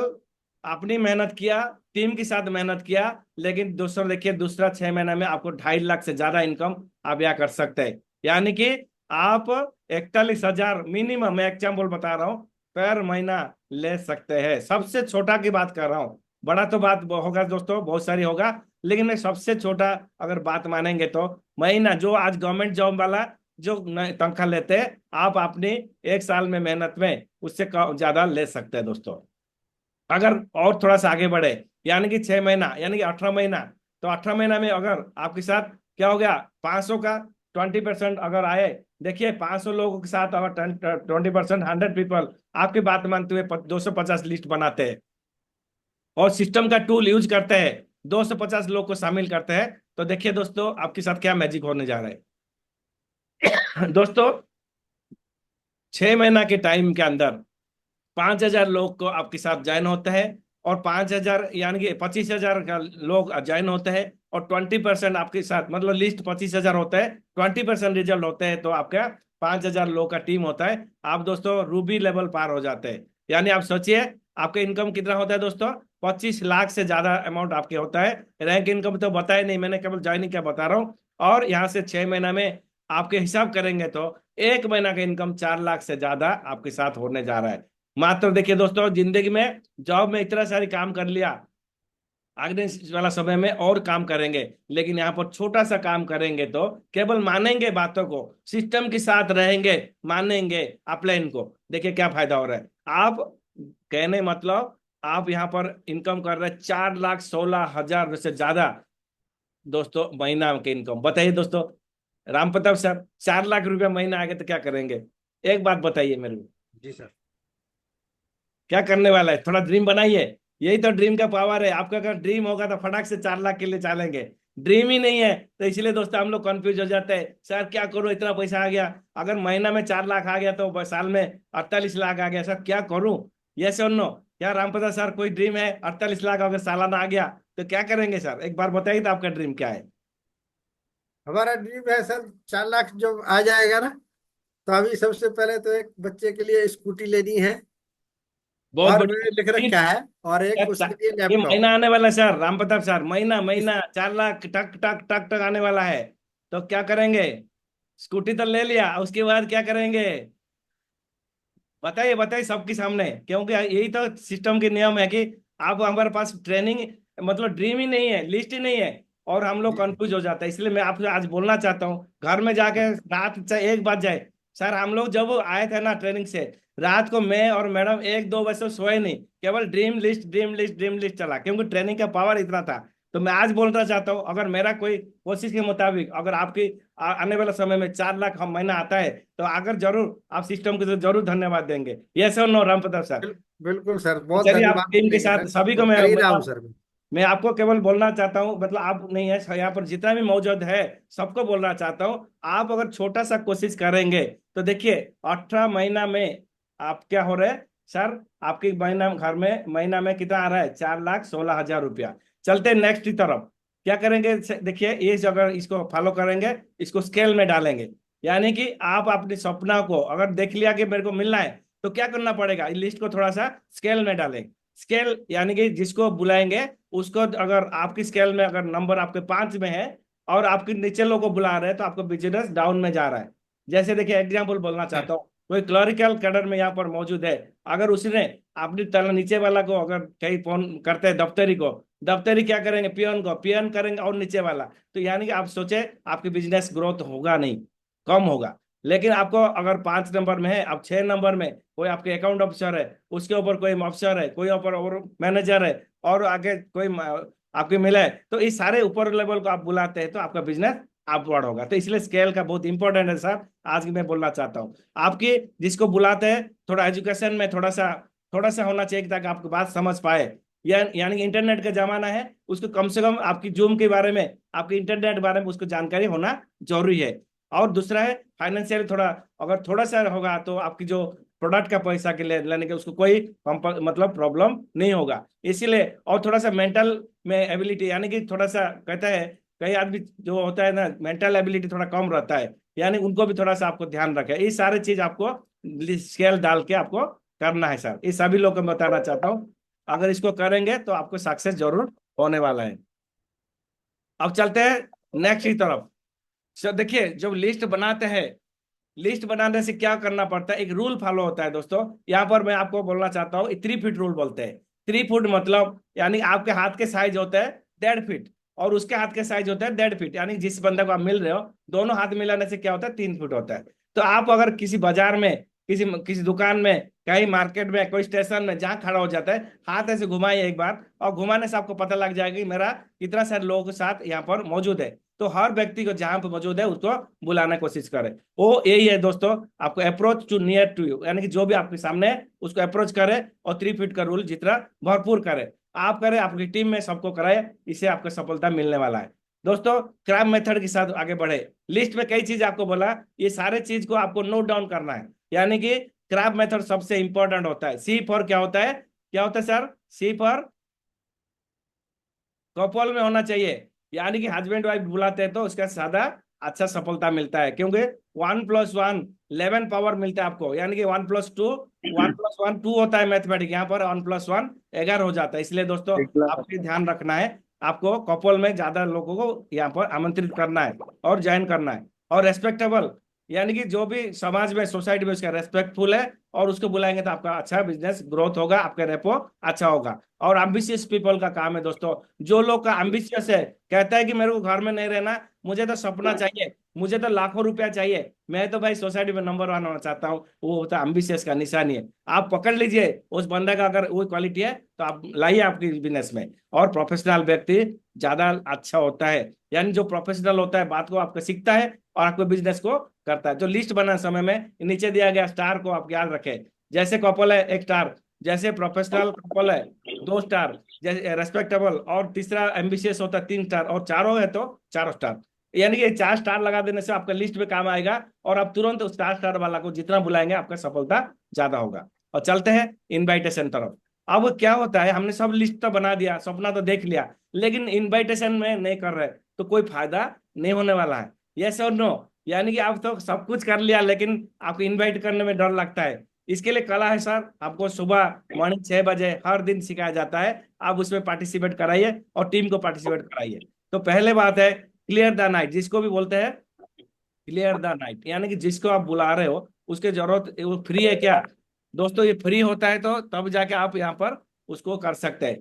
A: अपनी मेहनत किया, टीम के साथ मेहनत किया, लेकिन दोस्तों देखिए दूसरा 6 महीने में आपको 2.5 लाख से ज्यादा इनकम आप यहाँ कर सकते हैं। यानी कि आप 41,000 मिनिमम, मैं एग्जाम्पल बता रहा हूँ, पर महीना ले सकते हैं। सबसे छोटा की बात कर रहा हूँ, बड़ा तो बात होगा दोस्तों बहुत सारी होगा, लेकिन मैं सबसे छोटा अगर बात मानेंगे तो महीना जो आज गवर्नमेंट जॉब वाला जो तनख्वाह लेते हैं, आप अपनी 1 साल में मेहनत में उससे ज्यादा ले सकते हैं दोस्तों। अगर और थोड़ा सा आगे बढ़े, यानी कि 6 महीना यानी कि 18 महीना, तो 18 महीना में अगर आपके साथ क्या हो गया, 500 का 20% अगर आए, देखिए 500 लोगों के साथ अगर 20%, 100 पीपल आपकी बात मानते हुए 250 लिस्ट बनाते हैं और सिस्टम का टूल यूज करते हैं, 250 लोग को शामिल करते हैं, तो देखिए दोस्तों आपके साथ क्या मैजिक होने जा रहा है। दोस्तों 6 महीना के टाइम के अंदर 5,000 लोग को आपके साथ ज्वाइन होते हैं, और 5,000 यानी कि 25,000 का लोग ज्वाइन होते हैं, और 20% आपके साथ मतलब लिस्ट 25,000 होता है, 20% रिजल्ट होते हैं, तो आपका 5,000 लोग का टीम होता है। आप दोस्तों रूबी लेवल पार हो जाते हैं। यानी आप सोचिए आपका इनकम कितना होता है दोस्तों, 25 लाख से ज्यादा अमाउंट आपके होता है। रैंक इनकम तो बताया नहीं मैंने, केवल ज्वाइनिंग क्या बता रहा हूँ। और यहाँ से 6 महीना में आपके हिसाब करेंगे तो 1 महीना का इनकम 4 लाख से ज्यादा आपके साथ होने जा रहा है। मात्र देखिए दोस्तों जिंदगी में जॉब में इतना सारी काम कर लिया, आगे वाला समय में और काम करेंगे, लेकिन यहाँ पर छोटा सा काम करेंगे तो केवल मानेंगे बातों को, सिस्टम के साथ रहेंगे, मानेंगे अपलाइन को, देखिए क्या फायदा हो रहा है। आप कहने मतलब आप यहाँ पर इनकम कर रहे हैं 4,16,000 से ज्यादा दोस्तों महीना के इनकम। बताइए दोस्तों, राम प्रताप सर 4 लाख रुपया महीना आगे तो क्या करेंगे, एक बात बताइए मेरे को,
B: जी सर।
A: क्या करने वाला है, थोड़ा ड्रीम बनाइए। यही तो ड्रीम का पावर है, आपका अगर ड्रीम होगा तो फटाक से 4 लाख के लिए चलेंगे। ड्रीम ही नहीं है तो इसलिए दोस्तों हम लोग कंफ्यूज हो जाते हैं, सर क्या करूं इतना पैसा आ गया, अगर महीना में 4 लाख आ गया तो साल में 48 लाख आ गया, सर क्या करूं। ये सुनो, क्या रामप्रसाद सर कोई ड्रीम है, 48 लाख अगर सालाना आ गया तो क्या करेंगे सर, एक बार बताइए तो आपका ड्रीम क्या है।
B: हमारा ड्रीम है सर, 4 लाख जब आ जाएगा ना, तो अभी सबसे पहले तो एक बच्चे के लिए स्कूटी लेनी है,
A: बहुत
B: और मैंने लिख
A: बढ़िया।
B: रखा है, और एक उसके लिए
A: ये
B: लैपटॉप।
A: महीना आने वाला है सर, राम प्रताप सर महीना
B: इस
A: महीना 4 लाख टक टक टक टक आने वाला है। तो क्या करेंगे, स्कूटी तो ले लिया, उसके बाद क्या करेंगे, बताइए बताइए सबके सामने, क्योंकि यही तो सिस्टम के नियम है कि आप हमारे पास ट्रेनिंग मतलब ड्रीम ही नहीं है, लिस्ट ही नहीं है, और हम लोग
B: जी जी।
A: कंफ्यूज हो जाते हैं। इसलिए मैं आपसे आज बोलना चाहता हूँ, घर में जाके रात चाहे 1 बज जाए, सर हम लोग जब आए थे ना ट्रेनिंग से, रात को मैं और मैडम 1-2 बजे से सोए नहीं, केवल dream list dream list dream list चला, क्योंकि ट्रेनिंग का पावर इतना था। तो मैं आज बोलना चाहता हूँ, अगर मेरा कोई कोशिश के मुताबिक अगर आपकी आने वाले समय में 4 लाख हम महीना आता है, तो अगर जरूर आप सिस्टम को तो जरूर धन्यवाद देंगे। ये sir no Ram Pratap sir.
B: बिल्कुल सर,
A: तो
B: बहुत
A: चलिए आप
B: धन्यवाद
A: टीम के
B: देंगे
A: साथ
B: सर,
A: सभी को
B: मैं कर ही
A: मैं
B: रहा हूँ सर।
A: मैं आपको केवल बोलना चाहता हूँ, मतलब आप नहीं है यहाँ पर जितना भी मौजूद है, सबको बोलना चाहता हूँ, आप अगर छोटा सा कोशिश करेंगे तो देखिए 18 महीना में आप क्या हो रहे हैं सर, आपके महीना घर में महीना में कितना आ रहा है, 4,16,000 रुपया। चलते नेक्स्ट की तरफ, क्या करेंगे देखिए, ये अगर इसको फॉलो करेंगे, इसको स्केल में डालेंगे, यानी कि आप अपने सपना को अगर देख लिया कि मेरे को मिलना है, तो क्या करना पड़ेगा, इस लिस्ट को थोड़ा सा स्केल में डालेंगे। स्केल यानी कि जिसको बुलाएंगे उसको, अगर आपकी स्केल में अगर नंबर आपके 5 में है और आपके नीचे लोगों को बुला रहे हैं, तो आपका बिजनेस डाउन में जा रहा है। जैसे देखिए एग्जाम्पल बोलना चाहता हूँ, कोई क्लरिकल कैडर में यहाँ पर मौजूद है, अगर उसने अपनी तला नीचे वाला को अगर कहीं फोन करते हैं दफ्तरी को, दफ्तरी क्या करेंगे, पियन को पियन करेंगे, और नीचे वाला, तो यानी कि आप सोचे आपकी बिजनेस ग्रोथ होगा नहीं, कम होगा। लेकिन आपको अगर 5 नंबर में है, अब 6 नंबर में कोई आपके अकाउंट ऑफिसर है, उसके ऊपर कोई ऑफिसर है, कोई ऊपर और मैनेजर है, और आगे कोई आपके मिला है, तो इस सारे ऊपर लेवल को आप बुलाते हैं, तो आपका बिजनेस अपवर्ड होगा। तो इसलिए स्केल का बहुत इंपॉर्टेंट है सर, आज की मैं बोलना चाहता हूँ आपकी, जिसको बुलाते हैं थोड़ा एजुकेशन में थोड़ा सा होना चाहिए ताकि आपकी बात समझ पाए। यानी कि इंटरनेट का जमाना है, उसको कम से कम आपकी जूम के बारे में, आपके इंटरनेट के बारे में उसको जानकारी होना जरूरी है। और दूसरा है फाइनेंशियल, थोड़ा अगर थोड़ा सा होगा तो आपकी जो प्रोडक्ट का पैसा के लिए लेने के उसको कोई मतलब प्रॉब्लम नहीं होगा। इसीलिए और थोड़ा सा मेंटल में एबिलिटी, यानी कि थोड़ा सा कहता है कई आदमी जो होता है ना मेंटल एबिलिटी थोड़ा कम रहता है, यानी उनको भी थोड़ा सा आपको ध्यान रखें। ये सारे चीज आपको स्केल डाल के आपको करना है सर, ये सभी लोग को बताना चाहता हूँ। अगर इसको करेंगे तो आपको सक्सेस जरूर होने वाला है। अब चलते हैं नेक्स्ट की तरफ। सर देखिए, जब लिस्ट बनाते हैं, लिस्ट बनाने से क्या करना पड़ता है, एक रूल फॉलो होता है दोस्तों। यहाँ पर मैं आपको बोलना चाहता हूँ, 3 फीट रूल बोलते हैं। 3 फुट मतलब यानी आपके हाथ के साइज होता है 1.5 फीट, और उसके हाथ के साइज होता है 1.5 फीट, यानी जिस बंदे को आप मिल रहे हो दोनों हाथ मिलाने से क्या होता है 3 फुट होता है। तो आप अगर किसी बाजार में, किसी किसी दुकान में, कहीं मार्केट में, कोई स्टेशन में जहाँ खड़ा हो जाता है, हाथ ऐसे घुमाइए एक बार, और घुमाने से आपको पता लग जाएगा कि मेरा कितना सारे लोगों के साथ यहाँ पर मौजूद है। तो हर व्यक्ति को जहां पर मौजूद है उसको बुलाने की कोशिश करें। वो यही है दोस्तों, आपको approach to near to you, यानी कि जो भी आपके सामने है उसको अप्रोच करे, और 3 फीट का रूल जितना भरपूर करे, आप करें, आपकी टीम में सबको कराए, इससे आपको सफलता मिलने वाला है। दोस्तों क्रैप मेथड के साथ आगे बढ़े। लिस्ट में कई चीज आपको बोला, ये सारे चीज को आपको नोट डाउन करना है, यानी कि क्रैप मेथड सबसे इंपॉर्टेंट होता है। सी फॉर क्या होता है, क्या होता है सर, सी फॉर कपल में होना चाहिए, यानी कि हस्बैंड वाइफ बुलाते हैं तो उसका ज्यादा अच्छा सफलता मिलता है, क्योंकि 1+1 11 पावर मिलता है आपको, यानी कि 1+2 1+1 2 होता है मैथमेटिक्स, यहाँ पर 1+1 11 हो जाता है। इसलिए दोस्तों आपको ध्यान रखना है, आपको कपल में ज्यादा लोगों को यहाँ पर आमंत्रित करना है और ज्वाइन करना है। और रेस्पेक्टेबल, यानी कि जो भी समाज में, सोसाइटी में उसका रेस्पेक्टफुल है, और उसको बुलाएंगे तो आपका अच्छा बिजनेस ग्रोथ होगा, आपका रेपो अच्छा होगा। और एम्बिशियस पीपल का काम है दोस्तों, जो लोग का एम्बिशियस है, कहता है कि मेरे को घर में नहीं रहना, मुझे तो सपना चाहिए, मुझे तो लाखों रुपया चाहिए, मैं तो भाई सोसाइटी में नंबर 1 होना चाहता हूँ, वो होता है एम्बिशियस का निशानी है। आप पकड़ लीजिए उस बंदे का, अगर वो क्वालिटी है तो आप लाइए आपकी बिजनेस में। और प्रोफेशनल व्यक्ति ज्यादा अच्छा होता है, यानी जो प्रोफेशनल होता है बात को आपको सीखता है और आपको बिजनेस को करता है। जो लिस्ट बनाने समय में नीचे दिया गया स्टार को आप याद रखें, जैसे कपल है 1 स्टार, जैसे प्रोफेशनल कपल है 2 स्टार, जैसे रेस्पेक्टेबल और तीसरा एम्बिशियस होता है 3 स्टार, और चारों है तो 4 स्टार। यानी कि 4 स्टार लगा देने से आपका लिस्ट में काम आएगा, और आप तुरंत उस 4 स्टार वाला को जितना बुलाएंगे आपका सफलता ज्यादा होगा। और चलते हैं इनवाइटेशन तरफ। अब क्या होता है, हमने सब लिस्ट तो बना दिया, सपना तो देख लिया, लेकिन इनवाइटेशन में नहीं कर रहे तो कोई फायदा नहीं होने वाला है। यस और नो, यानी कि आप तो सब कुछ कर लिया लेकिन आपको इनवाइट करने में डर लगता है। इसके लिए कला है सर, आपको सुबह मॉर्निंग 6 बजे हर दिन सिखाया जाता है, आप उसमें पार्टिसिपेट कराइए और टीम को पार्टिसिपेट कराइए। तो पहले बात है क्लियर द नाइट, जिसको भी बोलते हैं क्लियर द नाइट, यानी कि जिसको आप बुला रहे हो उसके जरूरत, वो फ्री है क्या दोस्तों, ये फ्री होता है तो तब जाके आप यहाँ पर उसको कर सकते हैं।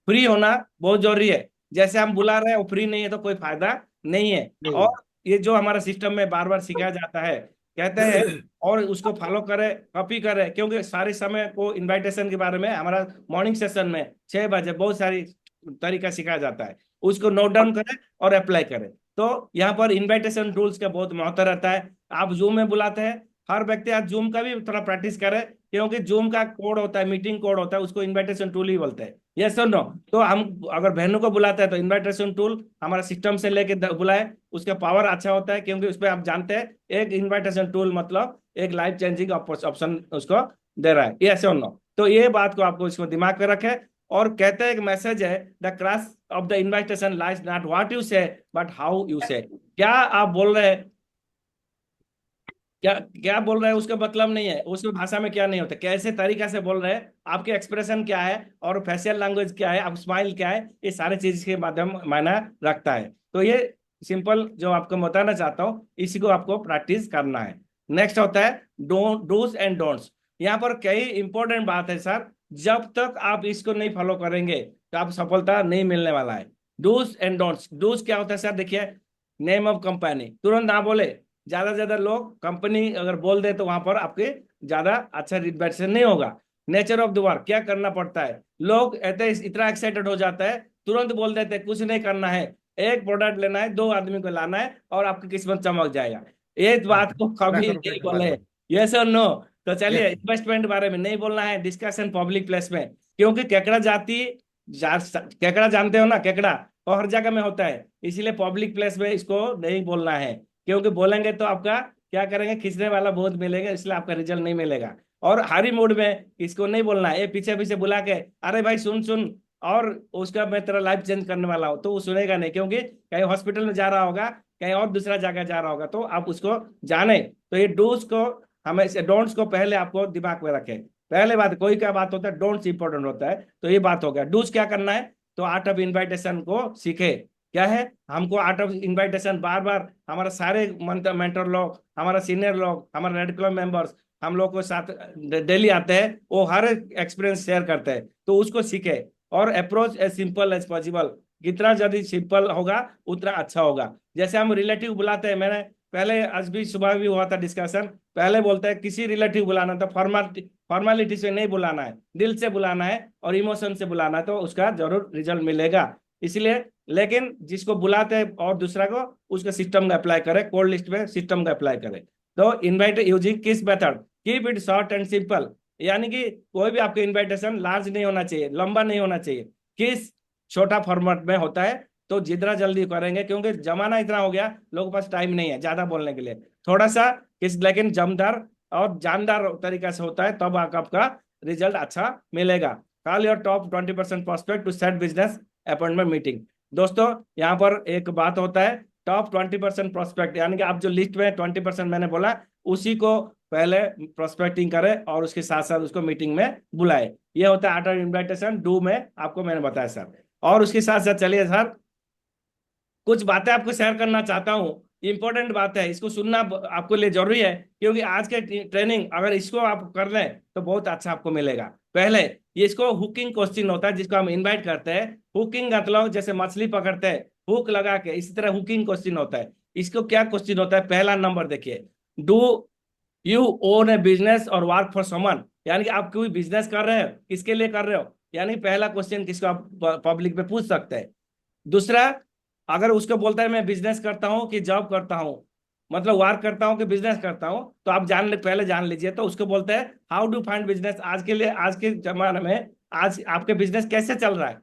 A: फ्री होना बहुत जरूरी है, जैसे हम बुला रहे हैं वो फ्री नहीं है तो कोई फायदा नहीं है।
B: नहीं।
A: और ये जो हमारा सिस्टम में बार बार सिखाया जाता है, कहते हैं, और उसको फॉलो करे, कॉपी करे, क्योंकि सारे समय को इनविटेशन के बारे में हमारा मॉर्निंग सेशन में 6 बजे बहुत सारी तरीका सिखाया जाता है, उसको नोट डाउन करें और अप्लाई करें। तो यहाँ पर इनविटेशन टूल्स का बहुत महत्व रहता है। आप जूम में बुलाते हैं, हर व्यक्ति आज जूम का भी थोड़ा प्रैक्टिस करे, क्योंकि जूम का कोड होता है, मीटिंग कोड होता है, उसको इनविटेशन टूल ही बोलते हैं। यस और नो। तो हम अगर बहनों को बुलाते हैं तो इनविटेशन टूल हमारा सिस्टम से लेके बुलाए, उसका पावर अच्छा होता है, क्योंकि उसमें आप जानते हैं एक इनविटेशन टूल मतलब एक लाइफ चेंजिंग ऑप्शन उसको दे रहा है। यस और नो, तो ये बात को आपको इसको दिमाग में रखे। और कहते हैं एक मैसेज है, the crux of the invitation lies not what you से बट हाउ यू से। क्या आप बोल रहे हैं, क्या क्या बोल रहे हैं उसका मतलब नहीं है, उसमें भाषा में क्या नहीं होता, कैसे तरीका से बोल रहे हैं, आपके एक्सप्रेशन क्या है और फेशियल लैंग्वेज क्या है, आप स्माइल क्या है, ये सारे चीज के माध्यम मायना रखता है। तो ये सिंपल जो आपको बताना चाहता हूँ, इसी को आपको प्रैक्टिस करना है। नेक्स्ट होता है डूज एंड डोंट्स। यहाँ पर कई इंपॉर्टेंट बात है सर, जब तक आप इसको नहीं फॉलो करेंगे तो आप सफलता नहीं मिलने वाला है। डूज एंड डोंट्स, डूज क्या होता है सर, देखिए नेम ऑफ कंपनी, तुरंत ना बोले, ज्यादा से ज्यादा लोग कंपनी अगर बोल दे तो वहां पर आपके ज्यादा अच्छा रिलेशन नहीं होगा। नेचर ऑफ द वर्क, क्या करना पड़ता है, लोग ऐसे इतना एक्साइटेड हो जाता है, तुरंत बोल देते हैं कुछ नहीं करना है, एक प्रोडक्ट लेना है, 2 आदमी को लाना है और आपकी किस्मत चमक जाएगा। ये बात को कभी
B: लाखों रुपए
A: नहीं
B: कमा
A: बोले।
B: लो।
A: यस और नो। तो चलिए
B: यस।
A: इन्वेस्टमेंट बारे में नहीं बोलना है, डिस्कशन पब्लिक प्लेस में, क्योंकि केकड़ा जाति केकड़ा जानते हो ना, केकड़ा और हर जगह में होता है, इसीलिए पब्लिक प्लेस में इसको नहीं बोलना है, क्योंकि बोलेंगे तो आपका क्या करेंगे, खींचने वाला बहुत मिलेगा, इसलिए आपका रिजल्ट नहीं मिलेगा। और हारी मूड में इसको नहीं बोलना है, ये पीछे पीछे बुला के अरे भाई सुन सुन, और उसका मैं तेरा लाइफ चेंज करने वाला हूँ, तो वो सुनेगा नहीं, क्योंकि कहीं हॉस्पिटल में जा रहा होगा, कहीं और दूसरा जगह जा रहा होगा, तो आप उसको जाने। तो ये डूज को हमें, डोंट्स को पहले आपको दिमाग में रखें। पहले बात, कोई क्या बात होता है, डोंट्स इंपॉर्टेंट होता है, तो ये बात हो गया। डूज क्या करना है, तो आर्ट ऑफ इनविटेशन को सीखे। क्या है, हमको आर्ट ऑफ इनविटेशन बार बार, हमारे सारे मेंटर लोग, हमारा सीनियर लोग, हमारे रेड क्लब मेंबर्स, हम लोग को साथ डेली आते हैं, वो हर एक्सपीरियंस शेयर करते हैं, तो उसको सीखे। और approach as simple as possible, जितना जल्दी सिंपल होगा उतना अच्छा होगा। जैसे हम रिलेटिव बुलाते हैं, मैंने पहले आज भी सुबह भी हुआ था डिस्कशन, पहले बोलते हैं किसी रिलेटिव बुलाना तो फॉर्मेलिटी से नहीं बुलाना है, दिल से बुलाना है और इमोशन से बुलाना है, तो उसका जरूर रिजल्ट मिलेगा। इसलिए लेकिन जिसको बुलाते हैं और दूसरा को, उसका सिस्टम का अप्लाई करें, कोड लिस्ट में सिस्टम का अप्लाई करें। तो इनवाइट यूजिंग किस method, keep it short and simple, यानी कि कोई भी आपके इनविटेशन लार्ज नहीं होना चाहिए, लंबा नहीं होना चाहिए, किस छोटा फॉर्मेट में होता है, तो जितना जल्दी करेंगे, क्योंकि जमाना इतना हो गया, लोगों के पास टाइम नहीं है ज्यादा बोलने के लिए, थोड़ा सा किस लेकिन जमदार और जानदार तरीका से होता है, तब आपका रिजल्ट अच्छा मिलेगा। Call your top 20% prospect to set business appointment meeting. दोस्तों यहाँ पर एक बात होता है, टॉप 20% प्रोस्पेक्ट, यानी कि आप जो लिस्ट में 20% मैंने बोला, उसी को पहले प्रोस्पेक्टिंग करें और उसके साथ साथ उसको मीटिंग में बुलाए। ये होता है आर्ट इनविटेशन, डू में आपको मैंने बताया सर। और उसके साथ साथ चलिए सर, कुछ बातें आपको शेयर करना चाहता हूँ, इंपॉर्टेंट बात है, इसको सुनना आपको लिए जरूरी है, क्योंकि आज के ट्रेनिंग अगर इसको आप कर लें तो बहुत अच्छा आपको मिलेगा। पहले ये इसको हुकिंग क्वेश्चन होता है, जिसको हम इनवाइट करते हैं, हुकिंग मतलब जैसे मछली पकड़ते हैं हुक लगा के, इसी तरह हुकिंग क्वेश्चन होता है। इसको क्या क्वेश्चन होता है, पहला नंबर देखिए, do you own A business और वर्क फॉर समवन, यानी कि आप कोई बिजनेस कर रहे हो, किसके लिए कर रहे हो, यानी पहला क्वेश्चन किसको आप पब्लिक में पूछ सकते हैं। दूसरा, अगर उसको बोलता है मैं बिजनेस करता हूँ कि जॉब करता हूँ, मतलब वर्क करता हूँ कि बिजनेस करता हूँ, तो आप पहले जान लीजिए, तो उसको बोलते हैं हाउ डू फाइंड बिजनेस, आज के लिए, आज के जमाने में, आज आपके बिजनेस कैसे चल रहा है,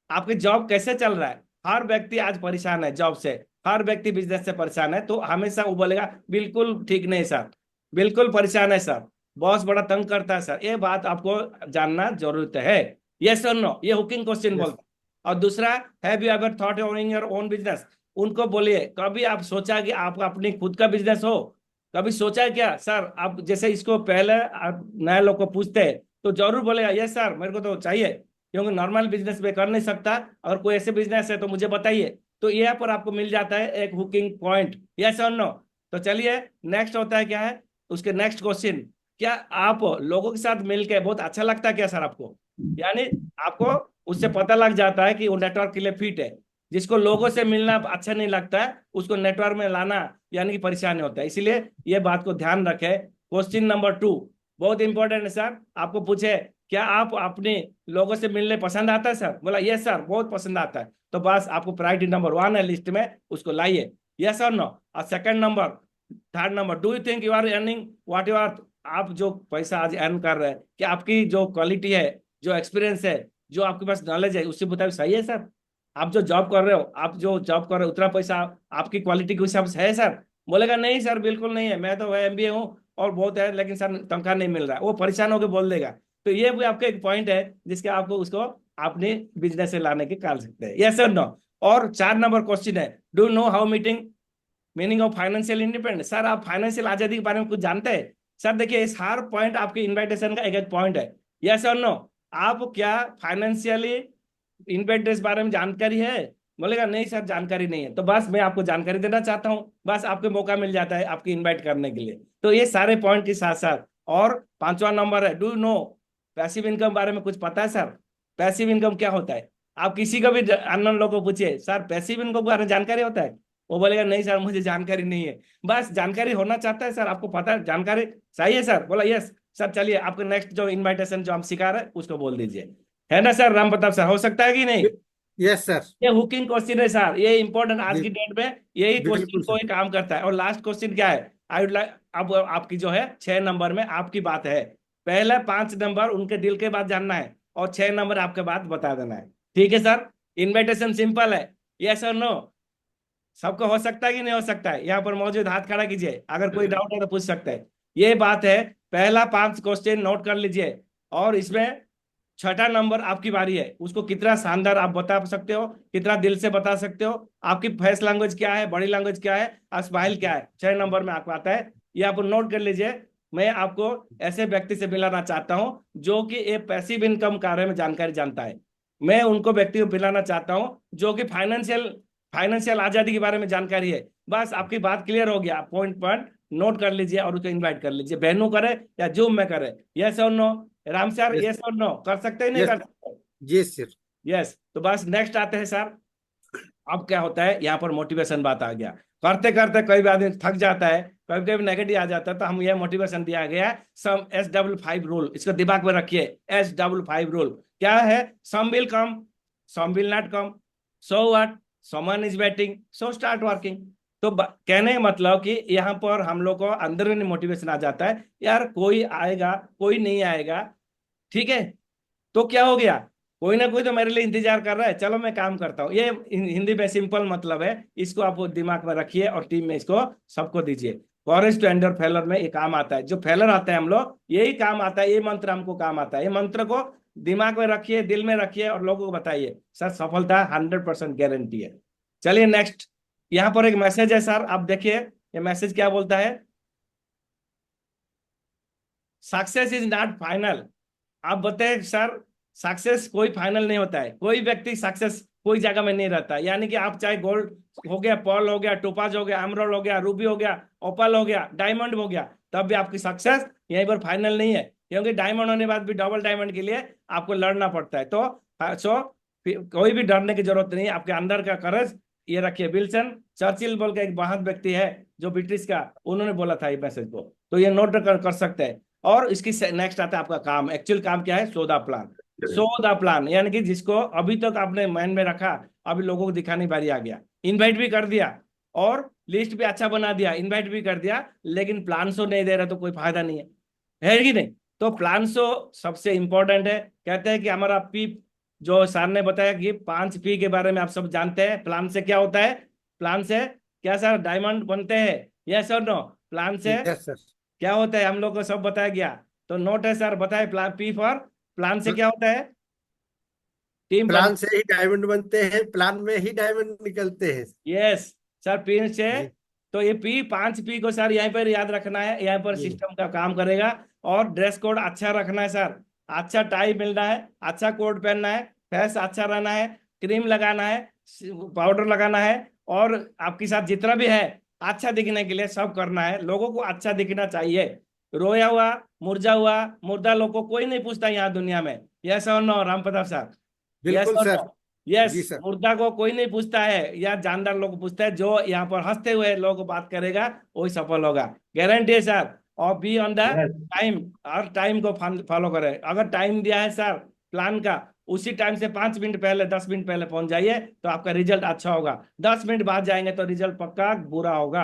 A: आपके जॉब कैसे चल रहा है। हर व्यक्ति आज परेशान है जॉब से, हर व्यक्ति बिजनेस से परेशान है, तो हमेशा वो बोलेगा बिल्कुल ठीक नहीं सर, बिल्कुल परेशान है सर, बॉस बड़ा तंग करता है सर, ये बात आपको जानना जरूरत है। यस और नो, ये हुकिंग क्वेश्चन
B: यस।
A: बोलता है। और दूसरा, have you ever thought owning your own business, उनको बोलिए कभी आप सोचा कि आप अपनी खुद का बिजनेस हो, कभी सोचा है क्या सर, आप जैसे इसको पहले आप नए लोग को पूछते हैं, तो जरूर बोलेगा यस सर मेरे को तो चाहिए, क्योंकि नॉर्मल बिजनेस में कर नहीं सकता, और कोई ऐसे बिजनेस है तो मुझे बताइए, तो यहाँ पर आपको मिल जाता है एक हुकिंग पॉइंट, यस और नो। तो चलिए नेक्स्ट होता है क्या है, उसके नेक्स्ट क्वेश्चन, क्या आप लोगों के साथ मिलकर बहुत अच्छा लगता है क्या सर आपको, यानी आपको उससे पता लग जाता है कि वो नेटवर्क के लिए फिट है। जिसको लोगों से मिलना अच्छा नहीं लगता है, उसको नेटवर्क में लाना यानी कि परेशानी होता है, इसीलिए ये बात को ध्यान रखें। क्वेश्चन नंबर 2 बहुत इंपॉर्टेंट है सर, आपको पूछे क्या आप अपने लोगों से मिलने पसंद आता है सर, बोला यस सर बहुत पसंद आता है, तो बस आपको प्रायोरिटी नंबर 1 है लिस्ट में, उसको लाइए, यस और नो। और second number, third number, do you think you are earning what you are, आप जो पैसा आज अर्न कर रहे हैं, कि आपकी जो क्वालिटी है, जो एक्सपीरियंस है, जो आपके पास नॉलेज है, उससे मुताबिक सही है सर, आप जो जॉब कर रहे हो, आप जो जॉब कर रहे हो उतना पैसा आपकी क्वालिटी के हिसाब से है सर, बोलेगा नहीं सर बिल्कुल नहीं है, मैं तो एमबीए हूँ और बहुत है, लेकिन सर तनख्वाह नहीं मिल रहा है, वो परेशान होकर बोल देगा। तो ये भी आपका एक पॉइंट है, जिसके आपको उसको अपने बिजनेस से लाने के कर सकते हैं, यस सर नो। और 4 नंबर क्वेश्चन है, do know how meaning of financial independence, sir आप फाइनेंशियल आजादी के बारे में कुछ जानते हैं सर, देखिए इस हर पॉइंट आपके इन्विटेशन का एक एक पॉइंट है, यस और नो। आप क्या फाइनेंशियली इंडिपेंडेंस बारे में जानकारी है, बोलेगा नहीं सर जानकारी नहीं है, तो बस मैं आपको जानकारी देना चाहता हूँ, बस आपको मौका मिल जाता है आपकी इनवाइट करने के लिए। तो ये सारे पॉइंट के साथ साथ, और 5वां नंबर है, डू नो पैसिव इनकम बारे में कुछ पता है सर, पैसिव इनकम क्या होता है, आप किसी को भी अननोन लोग को पूछिए सर पैसिव इनकम के बारे में जानकारी होता है, वो बोलेगा नहीं सर मुझे जानकारी नहीं है, बस जानकारी होना चाहता है सर, आपको पता है जानकारी सही है सर, बोला यस सर, चलिए आपको नेक्स्ट जो इनविटेशन जो हम सिखा रहे हैं उसको बोल दीजिए, है ना सर राम प्रताप सर, हो सकता है कि नहीं।
B: Yes sir.
A: ये हुकिंग क्वेश्चन है सर, ये इंपॉर्टेंट आज की डेट में यही क्वेश्चन
B: बिल्कुल
A: को
B: सर।
A: ही काम करता है। और लास्ट क्वेश्चन क्या है, आई वुड लाइक, अब आपकी जो है 6 नंबर में आपकी बात है, पहले 5 नंबर उनके दिल के बात जानना है और 6 नंबर आपके बात बता देना है। ठीक है सर, इनविटेशन सिंपल है, यस और नो। सबको हो सकता है कि नहीं हो सकता है? यहाँ पर मौजूद हाथ खड़ा कीजिए, अगर कोई डाउट है तो पूछ सकते हैं। ये बात है, पहला 5 क्वेश्चन नोट कर लीजिए, और इसमें छठा नंबर आपकी बारी है। उसको कितना शानदार आप बता सकते हो, कितना दिल से बता सकते हो, आपकी फेस लैंग्वेज क्या है, बॉडी लैंग्वेज क्या है, स्माइल क्या है, 6 नंबर में आपको आता है। ये आप नोट कर लीजिए। मैं आपको ऐसे व्यक्ति से मिलाना चाहता हूँ जो कि एक पैसिव इनकम के बारे में जानकारी जानता है। मैं उनको व्यक्ति को मिलाना चाहता हूँ जो कि फाइनेंशियल फाइनेंशियल आजादी के बारे में जानकारी है। बस आपकी बात क्लियर हो गया, पॉइंट पॉइंट नोट कर लीजिए और उसको इनवाइट कर लीजिए, बहनों करे या जूम में करे। यस और no? Ram sir,
B: yes
A: yes और नो कर सकते हैं नहीं
B: यस
A: कर सकते?
B: जी सर।
A: यस, तो बस नेक्स्ट आते हैं सर। अब क्या होता है, यहाँ पर मोटिवेशन बात आ गया। करते करते कोई भी आदमी थक जाता है, कभी कभी नेगेटिव आ जाता है, तो हम यह मोटिवेशन दिया गया है, सम SW5 रूल। इसको दिमाग में रखिए, SW5 रूल क्या है? Some will come, some will not come, so what, someone is waiting, so start working. तो कहने का मतलब कि यहाँ पर हम लोग को अंदर में मोटिवेशन आ जाता है, यार कोई आएगा कोई नहीं आएगा, ठीक है, तो क्या हो गया, कोई ना कोई तो मेरे लिए इंतजार कर रहा है, चलो मैं काम करता हूँ। ये हिंदी में सिंपल मतलब है, इसको आप दिमाग में रखिए और टीम में इसको सबको दीजिए। कॉरेज टू एंडर फेलर में ये काम आता है, जो फेलर आते हैं हम लोग, यही काम आता है, ये मंत्र हमको काम आता है। ये मंत्र को दिमाग में रखिए, दिल में रखिए और लोगों को बताइए, सर सफलता 100% गारंटी है। चलिए नेक्स्ट, यहाँ पर एक मैसेज है सर, आप देखिए ये मैसेज क्या बोलता है। Success is not final. आप बताए सर, सक्सेस कोई फाइनल नहीं होता है, कोई व्यक्ति सक्सेस कोई जगह में नहीं रहता। यानी कि आप चाहे गोल्ड हो गया, पर्ल हो गया, टोपाज हो गया, एमराल्ड हो गया, रूबी हो गया, ओपल हो गया, डायमंड हो गया, तब भी आपकी सक्सेस यहीं पर फाइनल नहीं है, क्योंकि डायमंड होने के बाद भी डबल डायमंड के लिए आपको लड़ना पड़ता है। तो सो कोई भी डरने की जरूरत नहीं है, आपके अंदर का करज ये रखिए। विल्सन चर्चिल बोल के एक महान व्यक्ति है जो ब्रिटिश का, उन्होंने बोला था ये मैसेज को, तो ये नोट कर सकते हैं। और इसकी नेक्स्ट आता है आपका काम, एक्चुअल काम क्या है? So the plan. So the plan यानी कि जिसको अभी तक आपने माइंड में रखा, अभी लोगों को दिखाने की बारी आ गया। इनवाइट भी कर दिया और लिस्ट भी अच्छा बना दिया, इनवाइट भी कर दिया, लेकिन प्लान शो नहीं दे रहा तो कोई फायदा नहीं है कि नहीं? तो प्लान शो सबसे इंपॉर्टेंट है। कहते हैं कि हमारा पी, जो सर ने बताया कि 5 P के बारे में आप सब जानते हैं। प्लान से क्या होता है? प्लान से क्या सर डायमंड बनते हैं? यस और नो? प्लान से
B: यस सर।
A: क्या होता है हम लोग को सब बताया गया, तो नोट है सर, बताए प्लान P फॉर प्लान से क्या होता है? Team plan.
B: प्लान से ही डायमंड बनते हैं, प्लान में ही डायमंड निकलते हैं।
A: यस सर, P से।
B: जी
A: तो ये P, 5 P को सर यहीं पर याद रखना है, यहीं पर
B: जी
A: सिस्टम का काम करेगा। और ड्रेस कोड अच्छा रखना है सर, अच्छा टाई मिलना है, अच्छा कोट पहनना है, फेस अच्छा रहना है, क्रीम लगाना है, पाउडर लगाना है, और आपके साथ जितना भी है अच्छा दिखने के लिए सब करना है। लोगों को अच्छा दिखना चाहिए। रोया हुआ, मुरझा हुआ, मुर्दा लोग को कोई नहीं पूछता यहाँ दुनिया में। यस और no Ram Pratap sir? Yes
B: बिल्कुल
A: और
B: सर।
A: नो? यस,
B: जी सर।
A: मुर्दा को कोई नहीं पूछता है, या जानदार लोग को पूछता है। जो यहाँ पर हंसते हुए लोगों को बात करेगा वही सफल होगा, गारंटी है सर। और be on the
B: yes
A: time, और टाइम को फॉलो करें। अगर टाइम दिया है सर प्लान का, उसी टाइम से 5 मिनट पहले, 10 मिनट पहले पहुंच जाइए, तो आपका रिजल्ट अच्छा होगा। 10 मिनट बाद जाएंगे तो रिजल्ट पक्का बुरा होगा।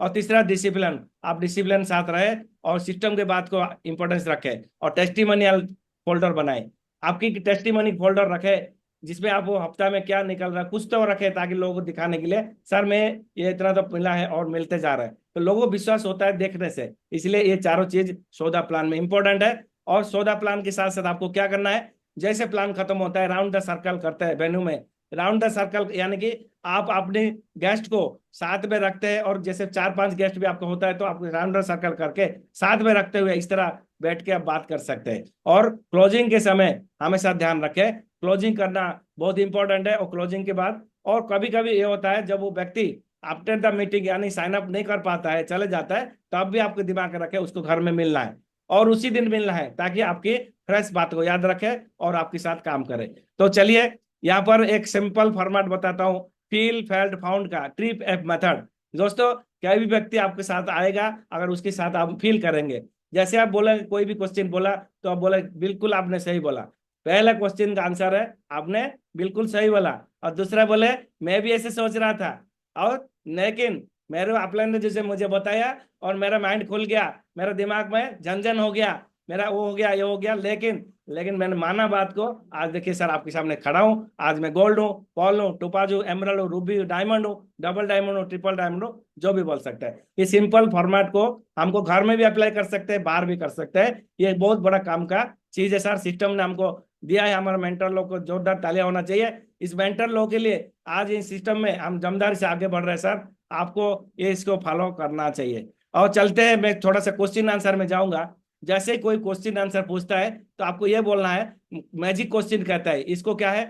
A: और तीसरा डिसिप्लिन, आप डिसिप्लिन साथ रहे और सिस्टम के बात को इंपॉर्टेंस रखें, और टेस्टिमोनियल फोल्डर बनाए। आपकी टेस्टिमोनी फोल्डर रखे जिसमें आप वो हफ्ता में क्या निकल रहा है कुछ तो रखे, ताकि लोगों को दिखाने के लिए, सर मैं ये इतना तो मिला है और मिलते जा रहा है, तो लोगों को विश्वास होता है देखने से। इसलिए ये चारों चीज सौदा प्लान में इंपॉर्टेंट है। और सौदा प्लान के साथ साथ आपको क्या करना है, जैसे प्लान खत्म होता है राउंड द सर्कल करते हैं वेन्यू में। राउंड द सर्कल यानी कि आप अपने गेस्ट को साथ में रखते हैं, और जैसे 4-5 गेस्ट भी आपका होता है तो आप राउंड द सर्कल करके साथ में रखते हुए इस तरह बैठ के आप बात कर सकते हैं। और क्लोजिंग के समय हमेशा ध्यान रखें, क्लोजिंग करना बहुत इंपॉर्टेंट है। और क्लोजिंग के बाद, और कभी कभी ये होता है जब वो व्यक्ति आफ्टर द मीटिंग यानी साइन अप नहीं कर पाता है, चले जाता है, तब भी आपके दिमाग में रखे उसको घर में मिलना है और उसी दिन मिलना है, ताकि आपकी फ्रेश बात को याद रखे और आपके साथ काम करे। तो चलिए यहाँ पर एक सिंपल फॉर्मेट बताता हूँ, फील फेल्ट फाउंड का ट्रिप एप मेथड। दोस्तों, कोई भी व्यक्ति आपके साथ आएगा, अगर उसके साथ आप फील करेंगे, जैसे आप बोले कोई भी क्वेश्चन बोला तो आप बोले बिल्कुल आपने सही बोला, पहला क्वेश्चन का आंसर है आपने बिल्कुल सही बोला, और दूसरा बोले मैं भी ऐसे सोच रहा था, और लेकिन मेरे आपने ने जैसे मुझे बताया और मेरा माइंड खुल गया, मेरा दिमाग में झंझन हो गया, मेरा वो हो गया ये हो गया, लेकिन लेकिन मैंने माना बात को। आज देखिए सर आपके सामने खड़ा हूँ, आज मैं गोल्ड हूँ, पॉल हूँ, टोपाज हूँ, एमरल्ड हूँ, रूबी हूँ, डायमंड हूँ, डबल डायमंड हूँ, ट्रिपल डायमंड हूँ, जो भी बोल सकता है। ये सिंपल फॉर्मेट को हमको घर में भी अप्लाई कर सकते हैं, बाहर भी कर सकते हैं। ये बहुत बड़ा काम का चीज है सर, सिस्टम ने हमको दिया है। हमारे मेंटर लोग को जोरदार तालियां होना चाहिए इस मेंटर लोग के लिए। आज इस सिस्टम में हम जमदारी से आगे बढ़ रहे हैं सर, आपको ये इसको फॉलो करना चाहिए। और चलते हैं, मैं थोड़ा सा क्वेश्चन आंसर में जाऊंगा। जैसे ही कोई क्वेश्चन आंसर पूछता है तो आपको ये बोलना है, मैजिक क्वेश्चन कहता है इसको। क्या है,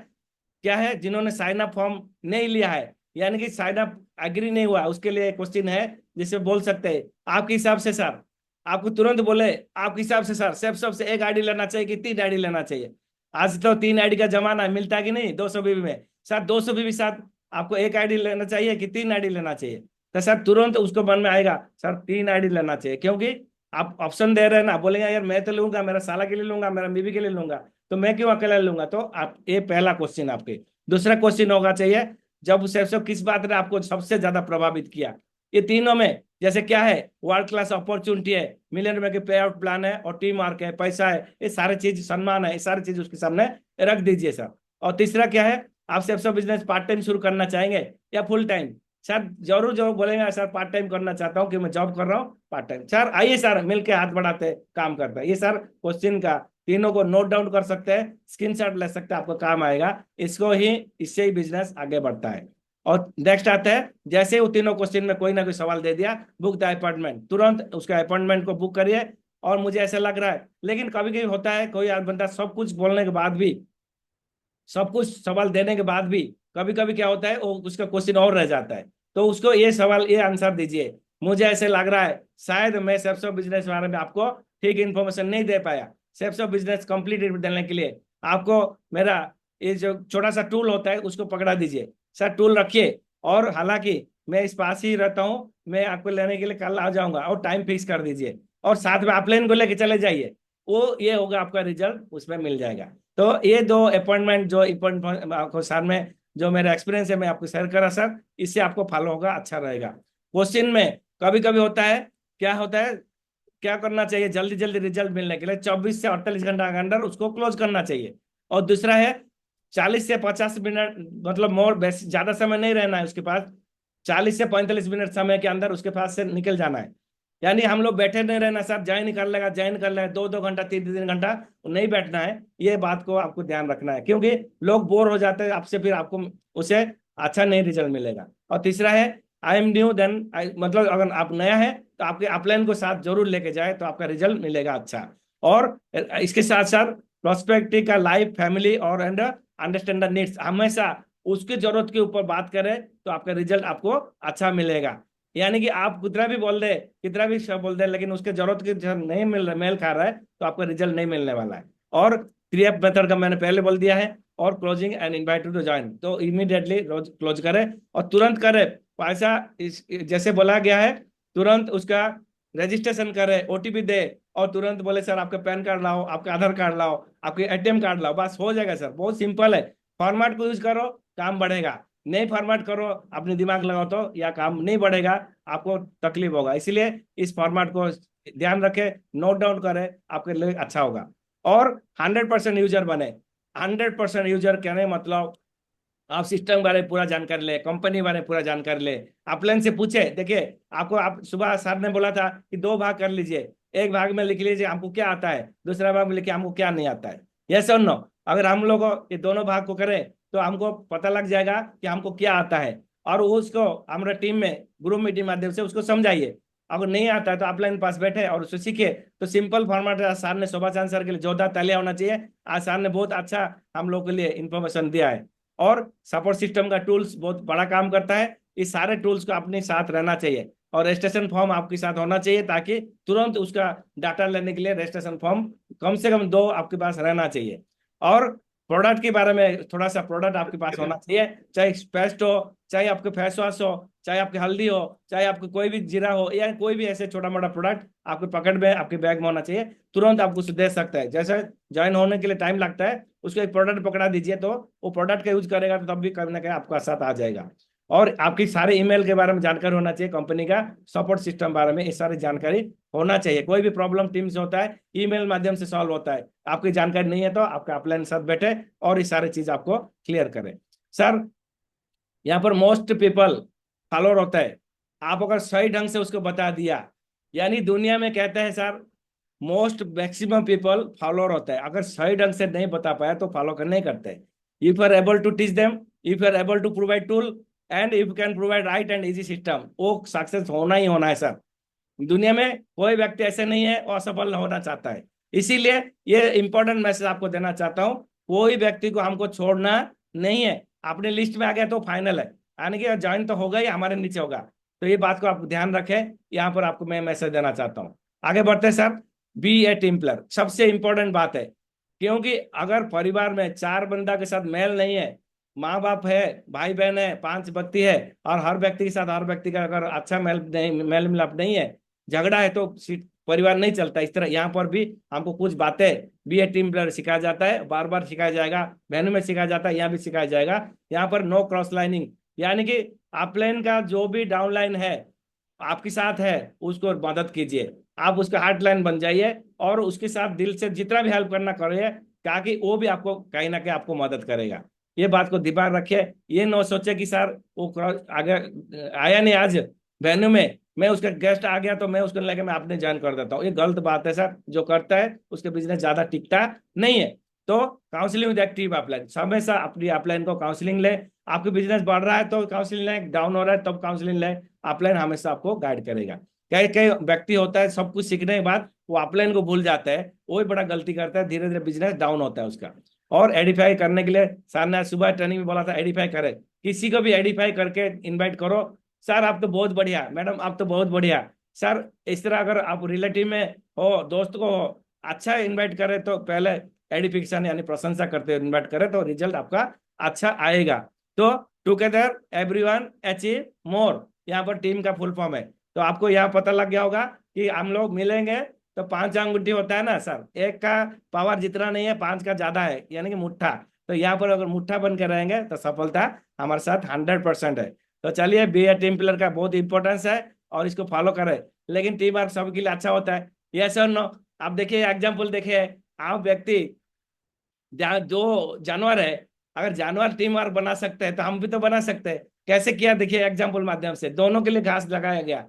A: क्या है, जिन्होंने साइन अप फॉर्म नहीं लिया है, यानी कि साइन अप एग्री नहीं हुआ, उसके लिए क्वेश्चन है जिसे बोल सकते हैं आपके हिसाब से सर। आपको तुरंत बोले आपके हिसाब से सर, सिर्फ सबसे एक आईडी लेना चाहिए कि 3 आईडी लेना चाहिए? आज तो 3 आईडी का जमाना है, मिलता है कि नहीं 200 बीबी में सर? 200 बीबी साथ आपको एक आईडी लेना चाहिए कि 3 आईडी लेना चाहिए? तो सर तुरंत उसको मन में आएगा सर 3 आईडी लेना चाहिए, क्योंकि आप ऑप्शन दे रहे हैं ना। बोलेंगे यार मैं तो लूंगा, मेरा साला के लिए लूंगा, मेरा बीबी के लिए लूंगा, तो मैं क्यों अकेला लूंगा? तो आप, ये पहला क्वेश्चन आपके। दूसरा क्वेश्चन होगा चाहिए, जब सबसे किस बात ने आपको सबसे ज्यादा प्रभावित किया? ये तीनों में जैसे क्या है, वर्ल्ड क्लास अपॉर्चुनिटी है, मिलियन में के पे आउट प्लान है, और टीम वर्क है, पैसा है, ये सारे चीज, सम्मान है, ये सारी चीज उसके सामने रख दीजिए सर। और तीसरा क्या है, आप सब बिजनेस पार्ट टाइम शुरू करना चाहेंगे या फुल टाइम? सर जरूर जो बोलेंगे सर पार्ट टाइम करना चाहता हूँ कि मैं जॉब कर रहा हूँ पार्ट टाइम। सर आइए सर मिलके हाथ बढ़ाते काम करते हैं। ये सर क्वेश्चन का तीनों को नोट डाउन कर सकते हैं, स्क्रीनशॉट ले सकते हैं, आपको काम आएगा। इसको ही, इससे ही बिजनेस आगे बढ़ता है। और नेक्स्ट आता है, जैसे वो तीनों क्वेश्चन में कोई ना कोई सवाल दे दिया, बुक द अपॉइंटमेंट, तुरंत उसका अपॉइंटमेंट को बुक करिए। और मुझे ऐसा लग रहा है, लेकिन कभी कभी होता है कोई बंदा सब कुछ बोलने के बाद भी, सब कुछ सवाल देने के बाद भी कभी कभी क्या होता है, वो उसका क्वेश्चन और रह जाता है। तो उसको ये सवाल, ये आंसर दीजिए, मुझे ऐसे लग रहा है शायद मैं सेल्स ऑफ बिजनेस के बारे में आपको ठीक इन्फॉर्मेशन नहीं दे पाया। सेल्स ऑफ बिजनेस कंप्लीट देने के लिए आपको मेरा ये जो छोटा सा टूल होता है उसको पकड़ा दीजिए सर, टूल रखिए। और हालांकि मैं इस पास ही रहता हूँ, मैं आपको लेने के लिए कल आ जाऊंगा, और टाइम फिक्स कर दीजिए, और साथ में आप प्लेन को लेके चले जाइए, वो ये होगा आपका रिजल्ट उसमें मिल जाएगा। तो ये दो अपॉइंटमेंट जो अपॉइंटमेंट आपको सर में जो मेरा एक्सपीरियंस है मैं आपको शेयर करा सर, इससे आपको फॉलो होगा, अच्छा रहेगा। क्वेश्चन में कभी कभी होता है, क्या होता है, क्या करना चाहिए जल्दी जल्दी रिजल्ट मिलने के लिए? 24 से 48 घंटा के अंदर उसको क्लोज करना चाहिए। और दूसरा है 40 से 50 मिनट, मतलब मोर बेस, ज्यादा समय नहीं रहना है उसके पास। 40 से 45 मिनट समय के अंदर उसके पास से निकल जाना है। यानी हम लोग बैठे नहीं रहना सर, ज्वाइन कर लेगा, ज्वाइन कर लेगा, 2-2 घंटा 3-3 घंटा नहीं बैठना है। ये बात को आपको ध्यान रखना है, क्योंकि लोग बोर हो जाते हैं आपसे, फिर आपको उसे अच्छा नहीं रिजल्ट मिलेगा। और तीसरा है, आई एम न्यू देन, मतलब अगर आप नया है तो आपके अपलाइन को साथ जरूर लेके जाए, तो आपका रिजल्ट मिलेगा अच्छा। और इसके साथ साथ प्रोस्पेक्टिव का लाइफ, फैमिली और एंड अंडरस्टैंड द नीड्स, हमेशा उसकी जरूरत के ऊपर बात करें तो आपका रिजल्ट आपको अच्छा मिलेगा। यानी कि आप कितना भी बोल दे, कितना भी बोल दे, लेकिन उसके जरूरत की नहीं मेल खा रहा है, तो आपका रिजल्ट नहीं मिलने वाला है। और 3F मेथड का मैंने पहले बोल दिया है। और closing and invite to join, तो इमीडिएटली क्लोज करे और तुरंत करे। पैसा जैसे बोला गया है, तुरंत उसका रजिस्ट्रेशन करे, ओटीपी दे, और तुरंत बोले सर आपका पैन कार्ड लाओ, आपका आधार कार्ड लाओ, आपके एटीएम कार्ड लाओ, बस हो जाएगा सर। बहुत सिंपल है, फॉर्मेट को यूज करो, काम बढ़ेगा। नहीं फॉर्मेट करो, अपने दिमाग लगाओ, तो या काम नहीं बढ़ेगा, आपको तकलीफ होगा। इसलिए इस फॉर्मेट को ध्यान रखें, नोट डाउन करें, आपके लिए अच्छा होगा। और 100% यूजर बने। 100% यूजर कहने मतलब आप सिस्टम बारे में पूरा जानकारी ले, कंपनी बारे में पूरा जानकारी ले, अपलाइन से पूछे। देखिए आपको, आप सुबह सर ने बोला था कि 2 भाग कर लीजिए, एक भाग में लिख लीजिए हमको क्या आता है, दूसरा भाग में लिखिए हमको क्या नहीं आता है। यस और नो? अगर हम लोग ये दोनों भाग को करें तो हमको पता लग जाएगा कि हमको क्या आता है, और उसको हमारे टीम में ग्रुप मीटिंग माध्यम से उसको समझाइए। अगर नहीं आता है तो अपलाइन पास बैठे और उससे सीखे। तो सिंपल फॉर्मेट है। सर ने, शोभा चांद सर के लिए जोरदार तालियां होना चाहिए। आज सर ने बहुत अच्छा हम लोग के लिए इंफॉर्मेशन दिया है। और सपोर्ट सिस्टम का टूल्स बहुत बड़ा काम करता है, इस सारे टूल्स को अपने साथ रहना चाहिए। और रजिस्ट्रेशन फॉर्म आपके साथ होना चाहिए, ताकि तुरंत उसका डाटा लेने के लिए रजिस्ट्रेशन फॉर्म कम से कम 2 आपके पास रहना चाहिए। और प्रोडक्ट के बारे में थोड़ा सा, प्रोडक्ट आपके पास होना चाहिए, चाहे पेस्ट हो, चाहे आपके फेस वॉश हो, चाहे आपकी हल्दी हो, चाहे आपको कोई भी जीरा हो, या कोई भी ऐसे छोटा मोटा प्रोडक्ट आपके पॉकेट में, आपके बैग में होना चाहिए। तुरंत आपको उसे दे सकता है। जैसे ज्वाइन होने के लिए टाइम लगता है, उसको एक प्रोडक्ट पकड़ा दीजिए, तो वो प्रोडक्ट का यूज करेगा तो तब भी कहीं ना कहीं आपका साथ आ जाएगा। और आपकी सारे ईमेल के बारे में जानकारी होना चाहिए, कंपनी का सपोर्ट सिस्टम बारे में ये सारी जानकारी होना चाहिए। कोई भी प्रॉब्लम टीम से होता है ईमेल माध्यम से सॉल्व होता है, आपकी जानकारी नहीं है तो आपका अपलाइन साथ बैठे और ये सारी चीज आपको क्लियर करें। सर यहाँ पर मोस्ट पीपल फॉलोअर होता है, आप अगर सही ढंग से उसको बता दिया, यानी दुनिया में कहते हैं sir most maximum people follower होता है, अगर सही ढंग से नहीं बता पाया तो फॉलो कर नहीं करते। If you are able to teach them, if you are able to provide tool and if you can provide right and easy system, वो सक्सेस होना ही होना है सर। दुनिया में कोई व्यक्ति ऐसे नहीं है और असफल होना चाहता है। इसीलिए ये इंपॉर्टेंट मैसेज आपको देना चाहता हूँ, कोई व्यक्ति को हमको छोड़ना नहीं है। अपने लिस्ट में आ गया तो फाइनल है, यानी कि ज्वाइन तो होगा ही, हमारे नीचे होगा। तो ये बात को आप ध्यान रखें, यहाँ पर आपको मैं मैसेज देना चाहता हूँ। आगे बढ़ते हैं सर। बी ए टीम प्लेयर सबसे इंपॉर्टेंट बात है, क्योंकि अगर परिवार में 4 बंदा के साथ मेल नहीं है, माँ बाप है, भाई बहन है, 5 व्यक्ति है, और हर व्यक्ति के साथ हर व्यक्ति का अगर अच्छा मेल मिलाप नहीं है, झगड़ा है, तो परिवार नहीं चलता। इस तरह यहाँ पर भी हमको कुछ बातें बी ए टीम प्लेयर सिखाया जाता है, बार बार सिखाया जाएगा, बहनों में सिखाया जाता है, यहाँ भी सिखाया जाएगा। यहाँ पर नो क्रॉस लाइनिंग, यानी कि अपलाइन का जो भी डाउनलाइन है आपके साथ है उसको मदद कीजिए, आप उसका हार्ट लाइन बन जाइए और उसके साथ दिल से जितना भी हेल्प करना करिए, ताकि वो भी आपको कहीं ना कहीं आपको मदद करेगा। ये बात को दिमाग रखिए, ये न सोचे कि सर वो आगे आया नहीं आज वेन्यू में, मैं उसका गेस्ट आ गया तो मैं उसको लेके मैं अपने ज्वाइन कर देता हूँ। ये गलत बात है सर, जो करता है उसके बिजनेस ज्यादा टिकता नहीं है। तो काउंसलिंग विद एक्टिव अपलाइन, हमेशा अपनी अपलाइन को काउंसलिंग ले। आपके बिजनेस बढ़ रहा है तो काउंसलिंग ले, डाउन हो रहा है तब काउंसलिंग ले। अपलाइन हमेशा आपको गाइड करेगा। कई कई व्यक्ति होता है सब कुछ सीखने के बाद वो अपलाइन को भूल जाता है, वो ही बड़ा गलती करता है, धीरे धीरे बिजनेस डाउन होता है उसका। और एडिफाई करने के लिए सर ने सुबह ट्रेनिंग में बोला था, एडिफाई करे, किसी को भी एडिफाई करके इनवाइट करो। सर आप तो बहुत बढ़िया, मैडम आप तो बहुत बढ़िया। सर इस तरह अगर आप रिलेटिव में हो, दोस्त को हो, अच्छा इनवाइट करे तो पहले एडिफिकेशन यानी प्रशंसा करते हुए इनवाइट करे तो रिजल्ट आपका अच्छा आएगा। तो टुगेदर एवरीवन अचीव मोर, यहाँ पर टीम का फुल फॉर्म है। तो आपको यहाँ पता लग गया होगा कि हम लोग मिलेंगे तो 5 अंगूठी होता है ना सर, एक का पावर जितना नहीं है 5 का ज्यादा है, यानी कि मुट्ठा। तो यहाँ पर अगर मुट्ठा बन के रहेंगे तो सफलता हमारे साथ 100% है। तो चलिए, बी ए टीम प्लेयर का बहुत इंपॉर्टेंस है और इसको फॉलो करें। लेकिन टीम वर्क सबके लिए अच्छा होता है, यस और नो। आप देखिए एग्जाम्पल देखिए, आप व्यक्ति जो जानवर है, अगर जानवर टीम वर्क बना सकते हैं तो हम भी तो बना सकते हैं। कैसे किया देखिए एग्जाम्पल माध्यम से, दोनों के लिए घास लगाया गया,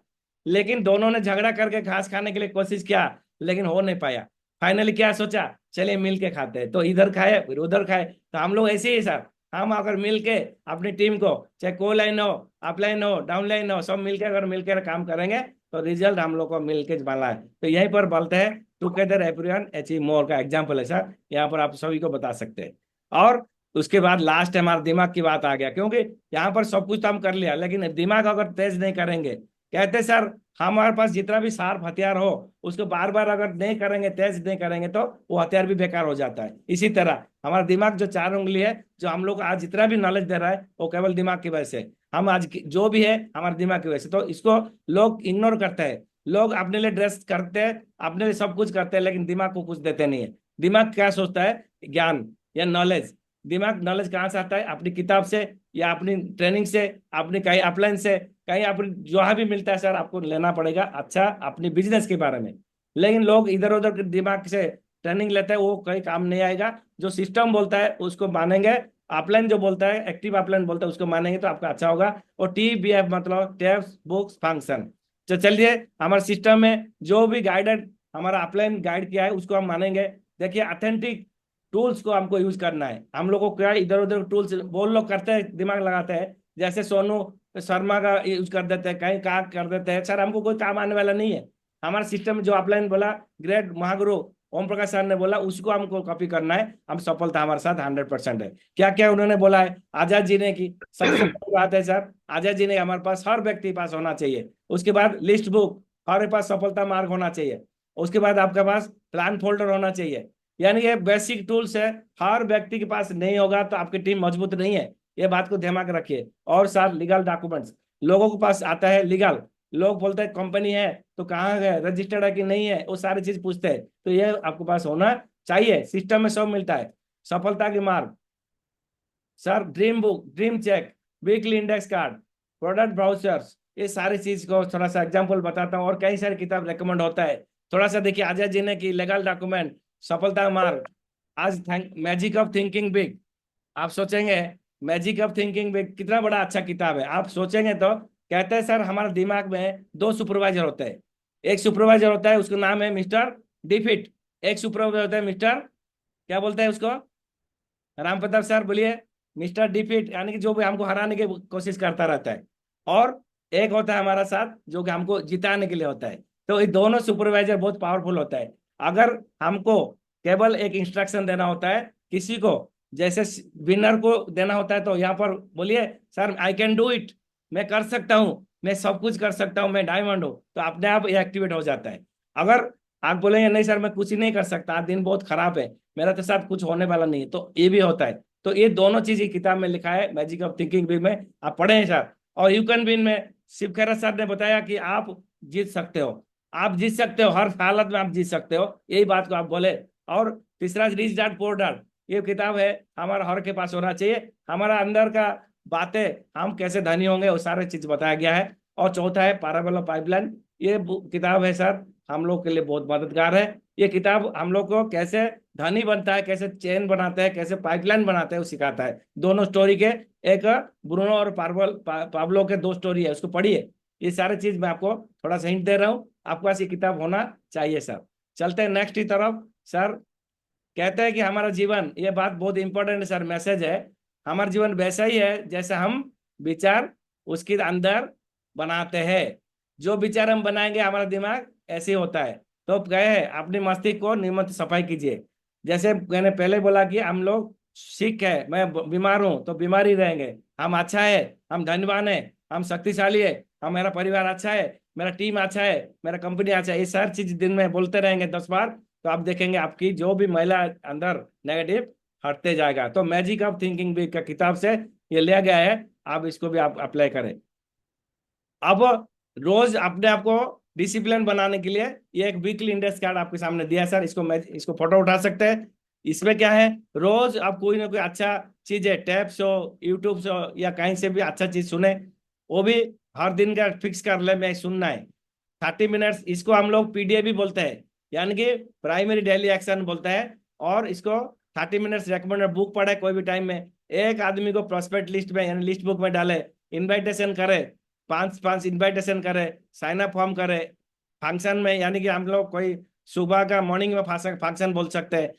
A: लेकिन दोनों ने झगड़ा करके घास खाने के लिए कोशिश किया लेकिन हो नहीं पाया। फाइनली क्या सोचा, चलिए मिल के खाते हैं, तो इधर खाए फिर उधर खाए। तो हम लोग ऐसे ही सर, हम अगर मिल के अपनी टीम को, चाहे को लाइन हो, अपलाइन हो, डाउन लाइन हो, सब मिलकर अगर मिलकर काम करेंगे तो रिजल्ट हम लोग को मिलके बना है। तो यहीं पर बोलते हैं टुगेदर एवरीवन अचीव मोर का एग्जाम्पल है सर, यहाँ पर आप सभी को बता सकते हैं। और उसके बाद लास्ट हमारे दिमाग की बात आ गया, क्योंकि यहाँ पर सब कुछ तो हम कर लिया, लेकिन दिमाग अगर तेज नहीं करेंगे, कहते सर हमारे पास जितना भी शार्प हथियार हो उसको बार बार अगर नहीं करेंगे, तेज नहीं करेंगे तो वो हथियार भी बेकार हो जाता है। इसी तरह हमारा दिमाग जो 4 उंगली है, जो हम लोग आज जितना भी नॉलेज दे रहा है वो केवल दिमाग की वजह से, हम आज जो भी है हमारे दिमाग की वजह से। तो इसको लोग इग्नोर करते हैं, लोग अपने लिए ड्रेस करते हैं, अपने लिए सब कुछ करते हैं, लेकिन दिमाग को कुछ देते नहीं है। दिमाग क्या सोचता है, ज्ञान या नॉलेज। दिमाग नॉलेज कहाँ से आता है, अपनी किताब से या अपनी ट्रेनिंग से, अपनी कहीं अपलाइन से, कहीं अपनी जो भी मिलता है सर आपको लेना पड़ेगा अच्छा अपनी बिजनेस के बारे में। लेकिन लोग इधर उधर के दिमाग से ट्रेनिंग लेते हैं, वो कहीं काम नहीं आएगा। जो सिस्टम बोलता है उसको मानेंगे, अपलाइन जो बोलता है, एक्टिव अपलाइन बोलता है उसको मानेंगे तो आपका अच्छा होगा। और TBF मतलब टेप्स बुक्स फंक्शन। तो चलिए, हमारे सिस्टम में जो भी गाइडेड हमारा अपलाइन गाइड किया है उसको हम मानेंगे। देखिए ऑथेंटिक टूल्स को हमको यूज करना है। हम लोग को क्या इधर उधर टूल्स बोल लोग करते हैं, दिमाग लगाते हैं, जैसे सोनू शर्मा का यूज कर देते हैं, कहीं कहाँ कर देते हैं। सर हमको कोई काम आने वाला नहीं है। हमारा सिस्टम जो अपलाइन बोला, ग्रेट महागुरु ओम प्रकाश सर ने बोला, उसको हमको कॉपी करना है। हम सफलता हमारे साथ 100% है। क्या क्या उन्होंने बोला है, आजाद जी ने की सबसे बड़ी बात है सर, आजाद जी ने हमारे पास हर व्यक्ति के पास होना चाहिए। उसके बाद लिस्ट बुक हमारे पास, सफलता मार्ग होना चाहिए। उसके बाद आपके पास प्लान फोल्डर होना चाहिए। यानी ये बेसिक टूल्स है, हर व्यक्ति के पास नहीं होगा तो आपकी टीम मजबूत नहीं है। ये बात को ध्यान रखिए। और सर लीगल डॉक्यूमेंट्स लोगों के पास आता है, लीगल लोग बोलते हैं कंपनी है तो कहाँ है, रजिस्टर्ड है कि नहीं है, वो सारी चीज पूछते हैं। तो ये आपके पास होना चाहिए, सिस्टम में सब मिलता है। सफलता के मार्ग sir, dream book, dream check, weekly index card, product browsers, ये सारी चीज को थोड़ा सा एग्जांपल बताता हूँ। और कई सारी किताब रेकमेंड होता है। थोड़ा सा देखिए, अजय जी ने की लीगल डॉक्यूमेंट, सफलता मार्ग, आज मैजिक ऑफ थिंकिंग बिग। आप सोचेंगे मैजिक ऑफ थिंकिंग बिग कितना बड़ा अच्छा किताब है। आप सोचेंगे तो कहते हैं सर हमारे दिमाग में दो सुपरवाइजर होते हैं। एक सुपरवाइजर होता है, उसका नाम है मिस्टर डिफिट। एक सुपरवाइजर होता है मिस्टर, क्या बोलते हैं उसको, राम प्रताप सर बोलिए। मिस्टर डिफीट यानी कि जो भी हमको हराने की कोशिश करता रहता है। और एक होता है हमारा साथ जो कि हमको जिताने के लिए होता है। तो ये दोनों सुपरवाइजर बहुत पावरफुल होता है। अगर हमको केवल एक इंस्ट्रक्शन देना होता है किसी को, जैसे विनर को देना होता है, तो यहाँ पर बोलिए sir I can do it, मैं कर सकता हूँ, मैं सब कुछ कर सकता हूँ, मैं डायमंड हूँ, तो अपने आप ये एक्टिवेट हो जाता है। अगर आप बोलेंगे नहीं सर मैं कुछ ही नहीं कर सकता, आज दिन बहुत खराब है, मेरा तो साथ कुछ होने वाला नहीं है, तो ये भी होता है। तो ये दोनों चीज ही किताब में लिखा है, मैजिक ऑफ थिंकिंग भी में आप पढ़े हैं सर। और यू कैन विन में शिव खैरत सर ने बताया कि आप जीत सकते हो, आप जीत सकते हो, हर हालत में आप जीत सकते हो, यही बात को आप बोले। और तीसरा रिच डैड पुअर डैड, ये किताब है हमारा हर के पास होना चाहिए, हमारा अंदर का बातें हम कैसे धनी होंगे वो सारे चीज बताया गया है। और चौथा है पाराबोला पाइपलाइन, ये किताब है सर हम लोग के लिए बहुत मददगार है। ये किताब हम लोग को कैसे धनी बनता है, कैसे चेन बनाता है, कैसे पाइपलाइन बनाता है वो सिखाता है। दोनों स्टोरी के, एक ब्रूनो और पाब्लो के दो स्टोरी है, उसको पढ़िए। ये सारे चीज मैं आपको थोड़ा सा हिंट दे रहा हूँ, आपके पास ये किताब होना चाहिए सर। चलते हैं नेक्स्ट की तरफ। सर कहते हैं कि हमारा जीवन, ये बात बहुत इंपॉर्टेंट है सर, मैसेज है, हमारा जीवन वैसा ही है जैसे हम विचार उसके अंदर बनाते हैं। जो विचार हम बनाएंगे हमारा दिमाग ऐसे ही होता है। तो कहे है अपनी मस्तिष्क को नियमित सफाई कीजिए। जैसे मैंने पहले बोला कि हम लोग सिक है, मैं बीमार हूं तो बीमार ही रहेंगे, हम अच्छा है, हम धनवान है, हम शक्तिशाली है, हम मेरा परिवार अच्छा है, मेरा टीम अच्छा है, मेरा कंपनी अच्छा है, ये सारी चीज दिन में बोलते रहेंगे 10 बार, तो आप देखेंगे आपकी जो भी महिला अंदर नेगेटिव हटते जाएगा। तो मैजिक ऑफ थिंकिंग भी का किताब से ये लिया गया है, आप इसको भी आप अप्लाई करें। अब रोज अपने आप को डिसिप्लिन बनाने के लिए ये एक वीकली इंडेक्स कार्ड आपके सामने दिया है सर, इसको फोटो उठा सकते हैं। इसमें क्या है, रोज आप कोई ना कोई अच्छा चीज है, टैब शो, यूट्यूब शो या कहीं से भी अच्छा चीज सुने, वो भी हर दिन का फिक्स कर ले मैं सुनना है 30 मिनट्स। इसको हम लोग पीडीए भी बोलते हैं, यानी कि प्राइमरी डेली एक्शन बोलते हैं। और इसको 30 मिनट्स रेकमेंडेड बुक पढ़े कोई भी टाइम में, एक आदमी को प्रोस्पेक्ट लिस्ट में यानी लिस्ट बुक में डाले, इनविटेशन करे, 5 5 इनविटेशन करे, साइन अप फॉर्म करे, फंक्शन में यानी कि हम लोग कोई सुबह का मॉर्निंग में फंक्शन बोल सकते हैं,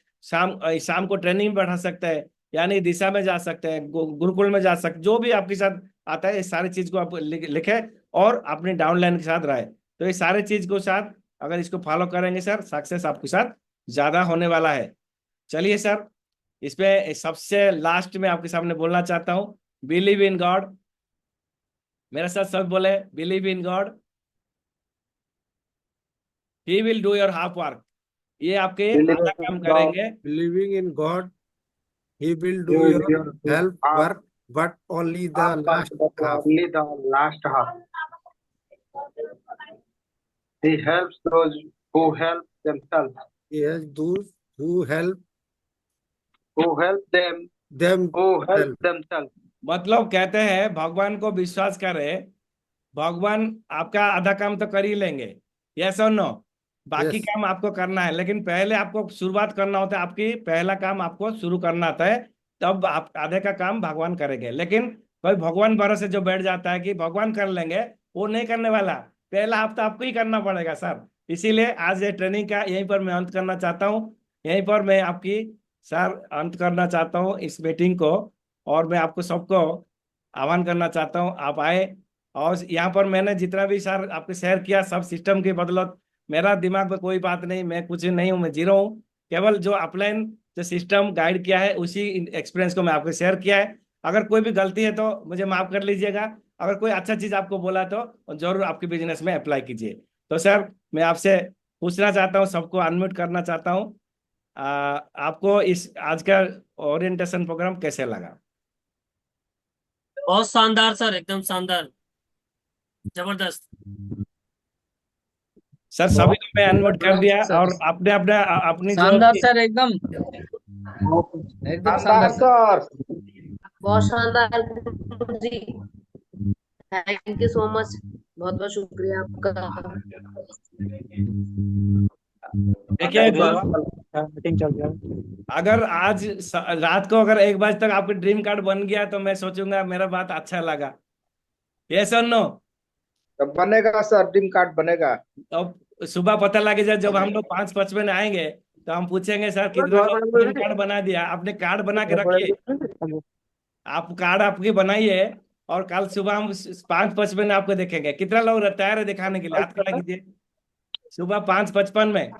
A: शाम को ट्रेनिंग में बैठा सकते हैं, यानी दिशा में जा सकते हैं, गुरुकुल में जा सकते, जो भी आपके साथ आता है इस सारी चीज को आप लिखे और अपनी डाउनलाइन के साथ रहे। तो ये सारे चीज को साथ अगर इसको फॉलो करेंगे सर, सक्सेस आपके साथ ज्यादा होने वाला है। चलिए सर, इसमें सबसे लास्ट में आपके सामने बोलना चाहता हूँ, बिलीव इन गॉड। मेरे साथ सब बोले, believe in God, he will do your half work. ये आपके
C: Believe
A: आधा
C: in
A: काम
C: God,
A: करेंगे।
B: Believing in God, He will
C: you
B: do
C: will
B: your
C: do
B: help
C: half,
B: work, but only the
C: half work,
B: last
C: but
B: half.
C: only the last half. He helps those who help themselves,
B: He has those
C: who help them,
B: them
C: who help
B: help.
C: themselves.
A: मतलब कहते हैं भगवान को विश्वास करें, भगवान आपका आधा काम तो कर ही लेंगे, यस और नो, बाकी
B: Yes.
A: काम आपको करना है, लेकिन पहले आपको शुरुआत करना होता है, आपकी पहला काम आपको शुरू करना होता है, तब आप आधे का काम भगवान करेंगे। लेकिन कोई भगवान भरोसे जो बैठ जाता है कि भगवान कर लेंगे, वो नहीं करने वाला, पहला हफ्ता आपको ही करना पड़ेगा सर। इसीलिए आज ये ट्रेनिंग का यहीं पर मैं अंत करना चाहता हूँ, यहीं पर मैं आपकी सर अंत करना चाहता हूँ इस मीटिंग को। और मैं आपको सबको आह्वान करना चाहता हूँ आप आए। और यहाँ पर मैंने जितना भी सर आपके शेयर किया सब सिस्टम की बदौलत, मेरा दिमाग में कोई बात नहीं, मैं कुछ नहीं हूँ, मैं जीरो हूँ, केवल जो अपलाइन जो सिस्टम गाइड किया है उसी एक्सपीरियंस को मैं आपको शेयर किया है। अगर कोई भी गलती है तो मुझे माफ कर लीजिएगा, अगर कोई अच्छा चीज आपको बोला तो जरूर आपके बिजनेस में अप्लाई कीजिए। तो सर मैं आपसे पूछना चाहता हूँ, सबको अनम्यूट करना चाहता हूँ, आपको इस आज का ओरिएंटेशन प्रोग्राम कैसे लगा?
E: बहुत शानदार सर, एकदम शानदार, जबरदस्त।
A: सर सभी को मैं अनम्यूट कर दिया,
F: सर
A: और अपने अपने अपनी जो
F: शानदार सर, एकदम एकदम
C: शानदार
F: शानदार सर।
C: सर।
G: बहुत शानदार गुरुजी।
F: थैंक यू सो मच, बहुत बहुत शुक्रिया आपका।
A: देखिए
D: मीटिंग चल रहा है।
A: अगर आज रात को अगर 1 बजे तक आपके ड्रीम कार्ड बन गया तो मैं सोचूंगा मेरा बात अच्छा लगा। ये सर नो।
G: तो बनेगा सर, ड्रीम कार्ड बनेगा।
A: अब सुबह पता लगे जब हम लोग 5:55 आएंगे तो हम पूछेंगे सर कितने लोग ड्रीम कार्ड बना दिया। आपने कार्ड बना के रखिए। आप कार्ड आपकी बनाइए और कल सुबह हम 5:55 आपको देखेंगे। कितना लोग तैयार है दिखाने के लिए? हाथ खड़ा कीजिए। सुबह 5:55 में।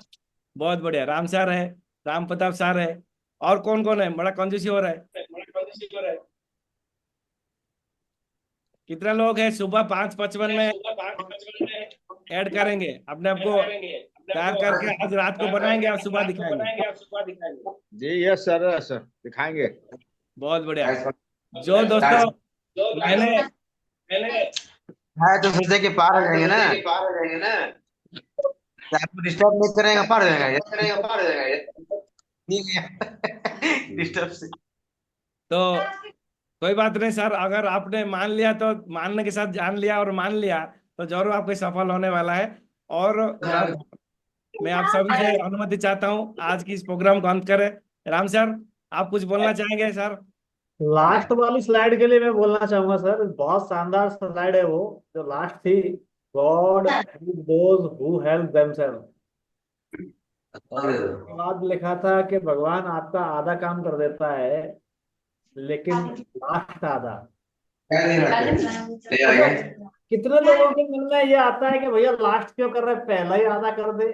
A: बहुत बढ़िया। राम सर है, राम प्रताप सर है, और कौन कौन है? बड़ा कंजूसी हो रहा है। कितना लोग हैं सुबह 5:55 में ऐड करेंगे अपने आप को तैयार करके? आज रात को बनाएंगे और सुबह दिखाएंगे।
G: जी यस सर, सर दिखाएंगे।
A: बहुत बढ़िया। जो दोस्तों मैंने
H: है तो फिर के पार हो जाएंगे ना, आपको डिस्टर्ब नहीं करेगा, पार हो जाएगा ये। ठीक है डिस्टर्ब से।
A: तो कोई बात नहीं सर, अगर आपने मान लिया तो मानने के साथ जान लिया और मान लिया तो जरूर आपको सफल होने वाला है। और मैं आप सभी से अनुमति चाहता हूँ आज की इस प्रोग्राम को अंत करें। राम सर, आप कुछ बोलना चाहेंगे सर?
I: लास्ट वाली स्लाइड के लिए मैं बोलना चाहूंगा सर, बहुत शानदार स्लाइड है वो जो लास्ट थी। God those who help themselves. बाद लिखा था कि भगवान आपका आधा काम कर देता है लेकिन लास्ट आधा। कितने लोगों के मन में ये आता है कि भैया लास्ट क्यों कर रहे हैं, पहला ही आधा कर दे।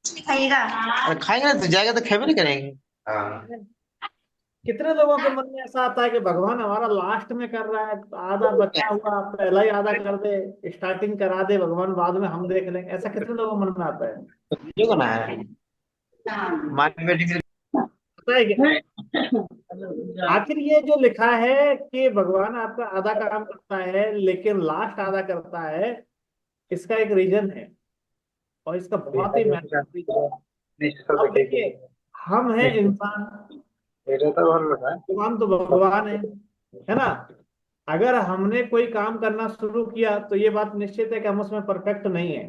H: खाएंगे ना तो जाएगा तो खेबे नहीं करेंगे।
I: कितने लोगों के मन में ऐसा आता है कि भगवान हमारा लास्ट में कर रहा है, आधा बचा हुआ पहला ही आधा कर दे, स्टार्टिंग करा दे भगवान, बाद में हम देख लेंगे। ऐसा कितने लोगों के मन में आता है?
H: क्यों ना है मैथमेटिक्स।
I: पता है क्या? आखिर ये जो लिखा है कि भगवान आपका आधा काम करता है लेकिन लास्ट आधा करता है, इसका एक रीजन है और इसका बहुत ही महत्वपूर्ण। अब देखिए, हम हैं इंसान, भगवान तो भगवान है ना। अगर हमने कोई काम करना शुरू किया तो ये बात निश्चित है कि हम उसमें परफेक्ट नहीं है।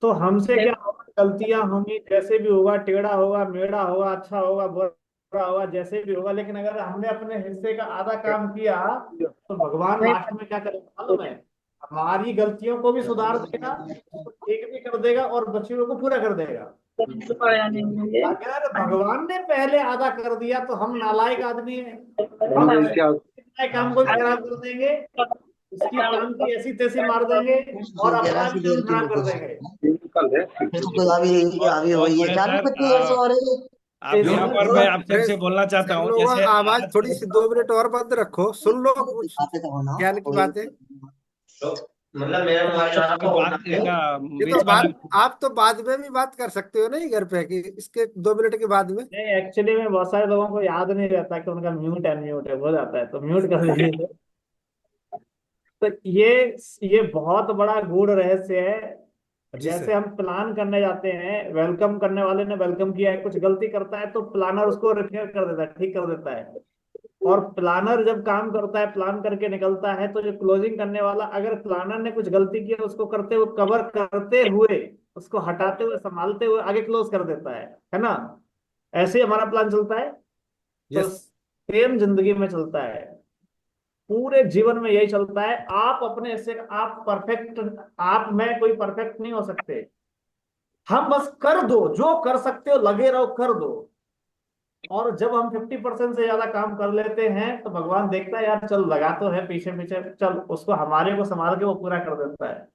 I: तो हमसे क्या होगा, गलतियां होंगी, जैसे भी होगा, टेढ़ा होगा, मेढ़ा होगा, अच्छा होगा, बुरा होगा, जैसे भी होगा। लेकिन अगर हमने अपने हिस्से का आधा काम किया तो भगवान लास्ट में क्या करेगा मालूम है? हमारी गलतियों को भी सुधार देगा, ठीक भी कर देगा और बची हुई को पूरा कर देगा। अगर भगवान ने पहले आधा कर दिया तो हम नालायक आदमी हैं, हम इतना काम को खराब कर देंगे, उसकी काम की ऐसी तैसी मार देंगे और अपना भी काम खराब कर देंगे।
A: आप यहाँ पर मैं आप सबसे बोलना चाहता हूँ, जैसे
B: आवाज थोड़ी सी 2 मिनट और बंद रखो, सुन लो कुछ ज्ञान की बातें।
H: मतलब मेरा
B: ये तो बात आप तो बाद में भी बात कर सकते हो नहीं घर पे, कि इसके 2 मिनट के बाद में।
I: नहीं, एक्चुअली में बहुत सारे लोगों को याद नहीं रहता कि उनका म्यूट अनम्यूट है, हो जाता है, तो म्यूट कर दीजिए। तो ये बहुत बड़ा गूढ़ रहस्य है। जैसे हम प्लान करने जाते हैं, वेलकम करने वाले ने वेलकम किया है, कुछ गलती करता है तो प्लानर उसको रिपेयर कर देता है, ठीक कर देता है। और प्लानर जब काम करता है, प्लान करके निकलता है, तो जो क्लोजिंग करने वाला, अगर प्लानर ने कुछ गलती की उसको करते हुए, कवर करते हुए, उसको हटाते हुए, संभालते हुए आगे क्लोज कर देता है ना। ऐसे ही हमारा प्लान चलता है। तो सेम जिंदगी में चलता है, पूरे जीवन में यही चलता है। आप अपने हिस्से का, आप परफेक्ट, आप में कोई परफेक्ट नहीं हो सकते। हम बस कर दो, जो कर सकते हो लगे रहो, कर दो। और जब हम 50% से ज्यादा काम कर लेते हैं तो भगवान देखता है यार चल लगा तो है पीछे पीछे, चल उसको, हमारे को संभाल के वो पूरा कर देता है।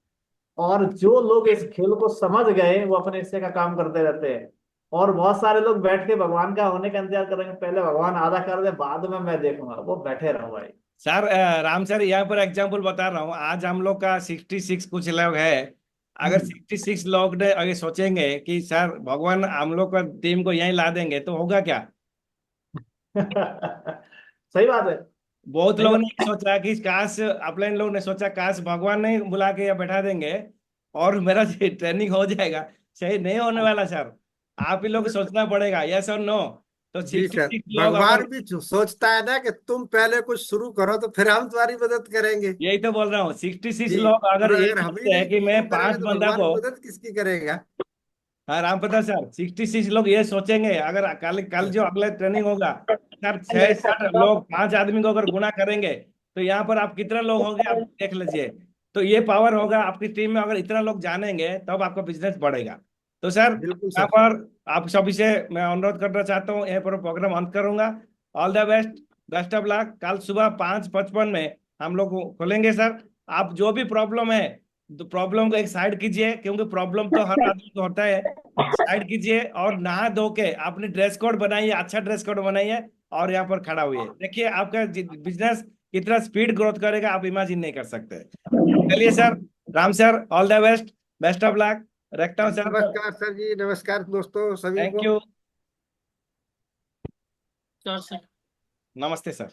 I: और जो लोग इस खेल को समझ गए वो अपने हिस्से का काम करते रहते हैं। और बहुत सारे लोग बैठ के भगवान का होने का इंतजार करेंगे, पहले भगवान आधा कर दे बाद में मैं देखूंगा, वो बैठे रहो भाई।
A: सर राम सर यहाँ पर एग्जांपल बता रहा हूँ। आज हम लोग का 66 कुछ लोग है। अगर 66 लोग ने अगर सोचेंगे कि सर भगवान हम लोग का टीम को यहीं ला देंगे तो होगा क्या?
I: सही बात है।
A: बहुत लोगों ने सोचा कि काश, अपने लोग ने सोचा काश भगवान नहीं बुला के या बैठा देंगे और मेरा ट्रेनिंग हो जाएगा। सही नहीं होने वाला सर, आप ही लोग को सोचना पड़ेगा। यस और नो? तो
B: जी सर,
A: 66 लोग
B: भगवान
A: अगर,
B: भी सोचता है ना कि तुम पहले कुछ शुरू करो तो फिर हम तुम्हारी मदद करेंगे।
A: यही तो बोल रहा हूँ, 66
B: जी,
A: लोग अगर
B: और
A: ये
B: अगर हम ही
A: सोचते हैं
B: नहीं
A: कि मैं
B: शुरू करेंगे
A: 5
B: तो
A: बंदा
B: भगवान
A: को,
B: मदद किसकी करेगा।
A: हाँ राम प्रताप सर, 66 लोग ये सोचेंगे, अगर कल कल जो अगले ट्रेनिंग होगा सर, 66 लोग 5 आदमी को अगर गुना करेंगे तो यहाँ पर आप कितने लोग होंगे आप देख लीजिए। तो ये पावर होगा आपकी टीम में, अगर इतना लोग जानेंगे तब आपका बिजनेस बढ़ेगा। तो सर
B: बिल्कुल
A: यहाँ
B: सर।
A: पर आप सभी से मैं अनुरोध करना चाहता हूँ, यहाँ पर प्रोग्राम अंत करूंगा। All the best, best of luck. कल सुबह 5:55 में हम लोग खोलेंगे सर। आप जो भी प्रॉब्लम है तो प्रॉब्लम को एक साइड कीजिए, क्योंकि प्रॉब्लम तो हर आदमी को होता है। साइड कीजिए और नहा धो के अपनी ड्रेस कोड बनाइए, अच्छा ड्रेस कोड बनाइए और यहाँ पर खड़ा हुई देखिए आपका बिजनेस कितना स्पीड ग्रोथ करेगा आप इमेजिन नहीं कर सकते। चलिए sir, Ram sir, all the best, best of luck, रखता हूँ सर।
B: नमस्कार सर जी, नमस्कार दोस्तों सभी
A: थैंक
B: को।
A: You,
E: sure sir.
A: नमस्ते सर।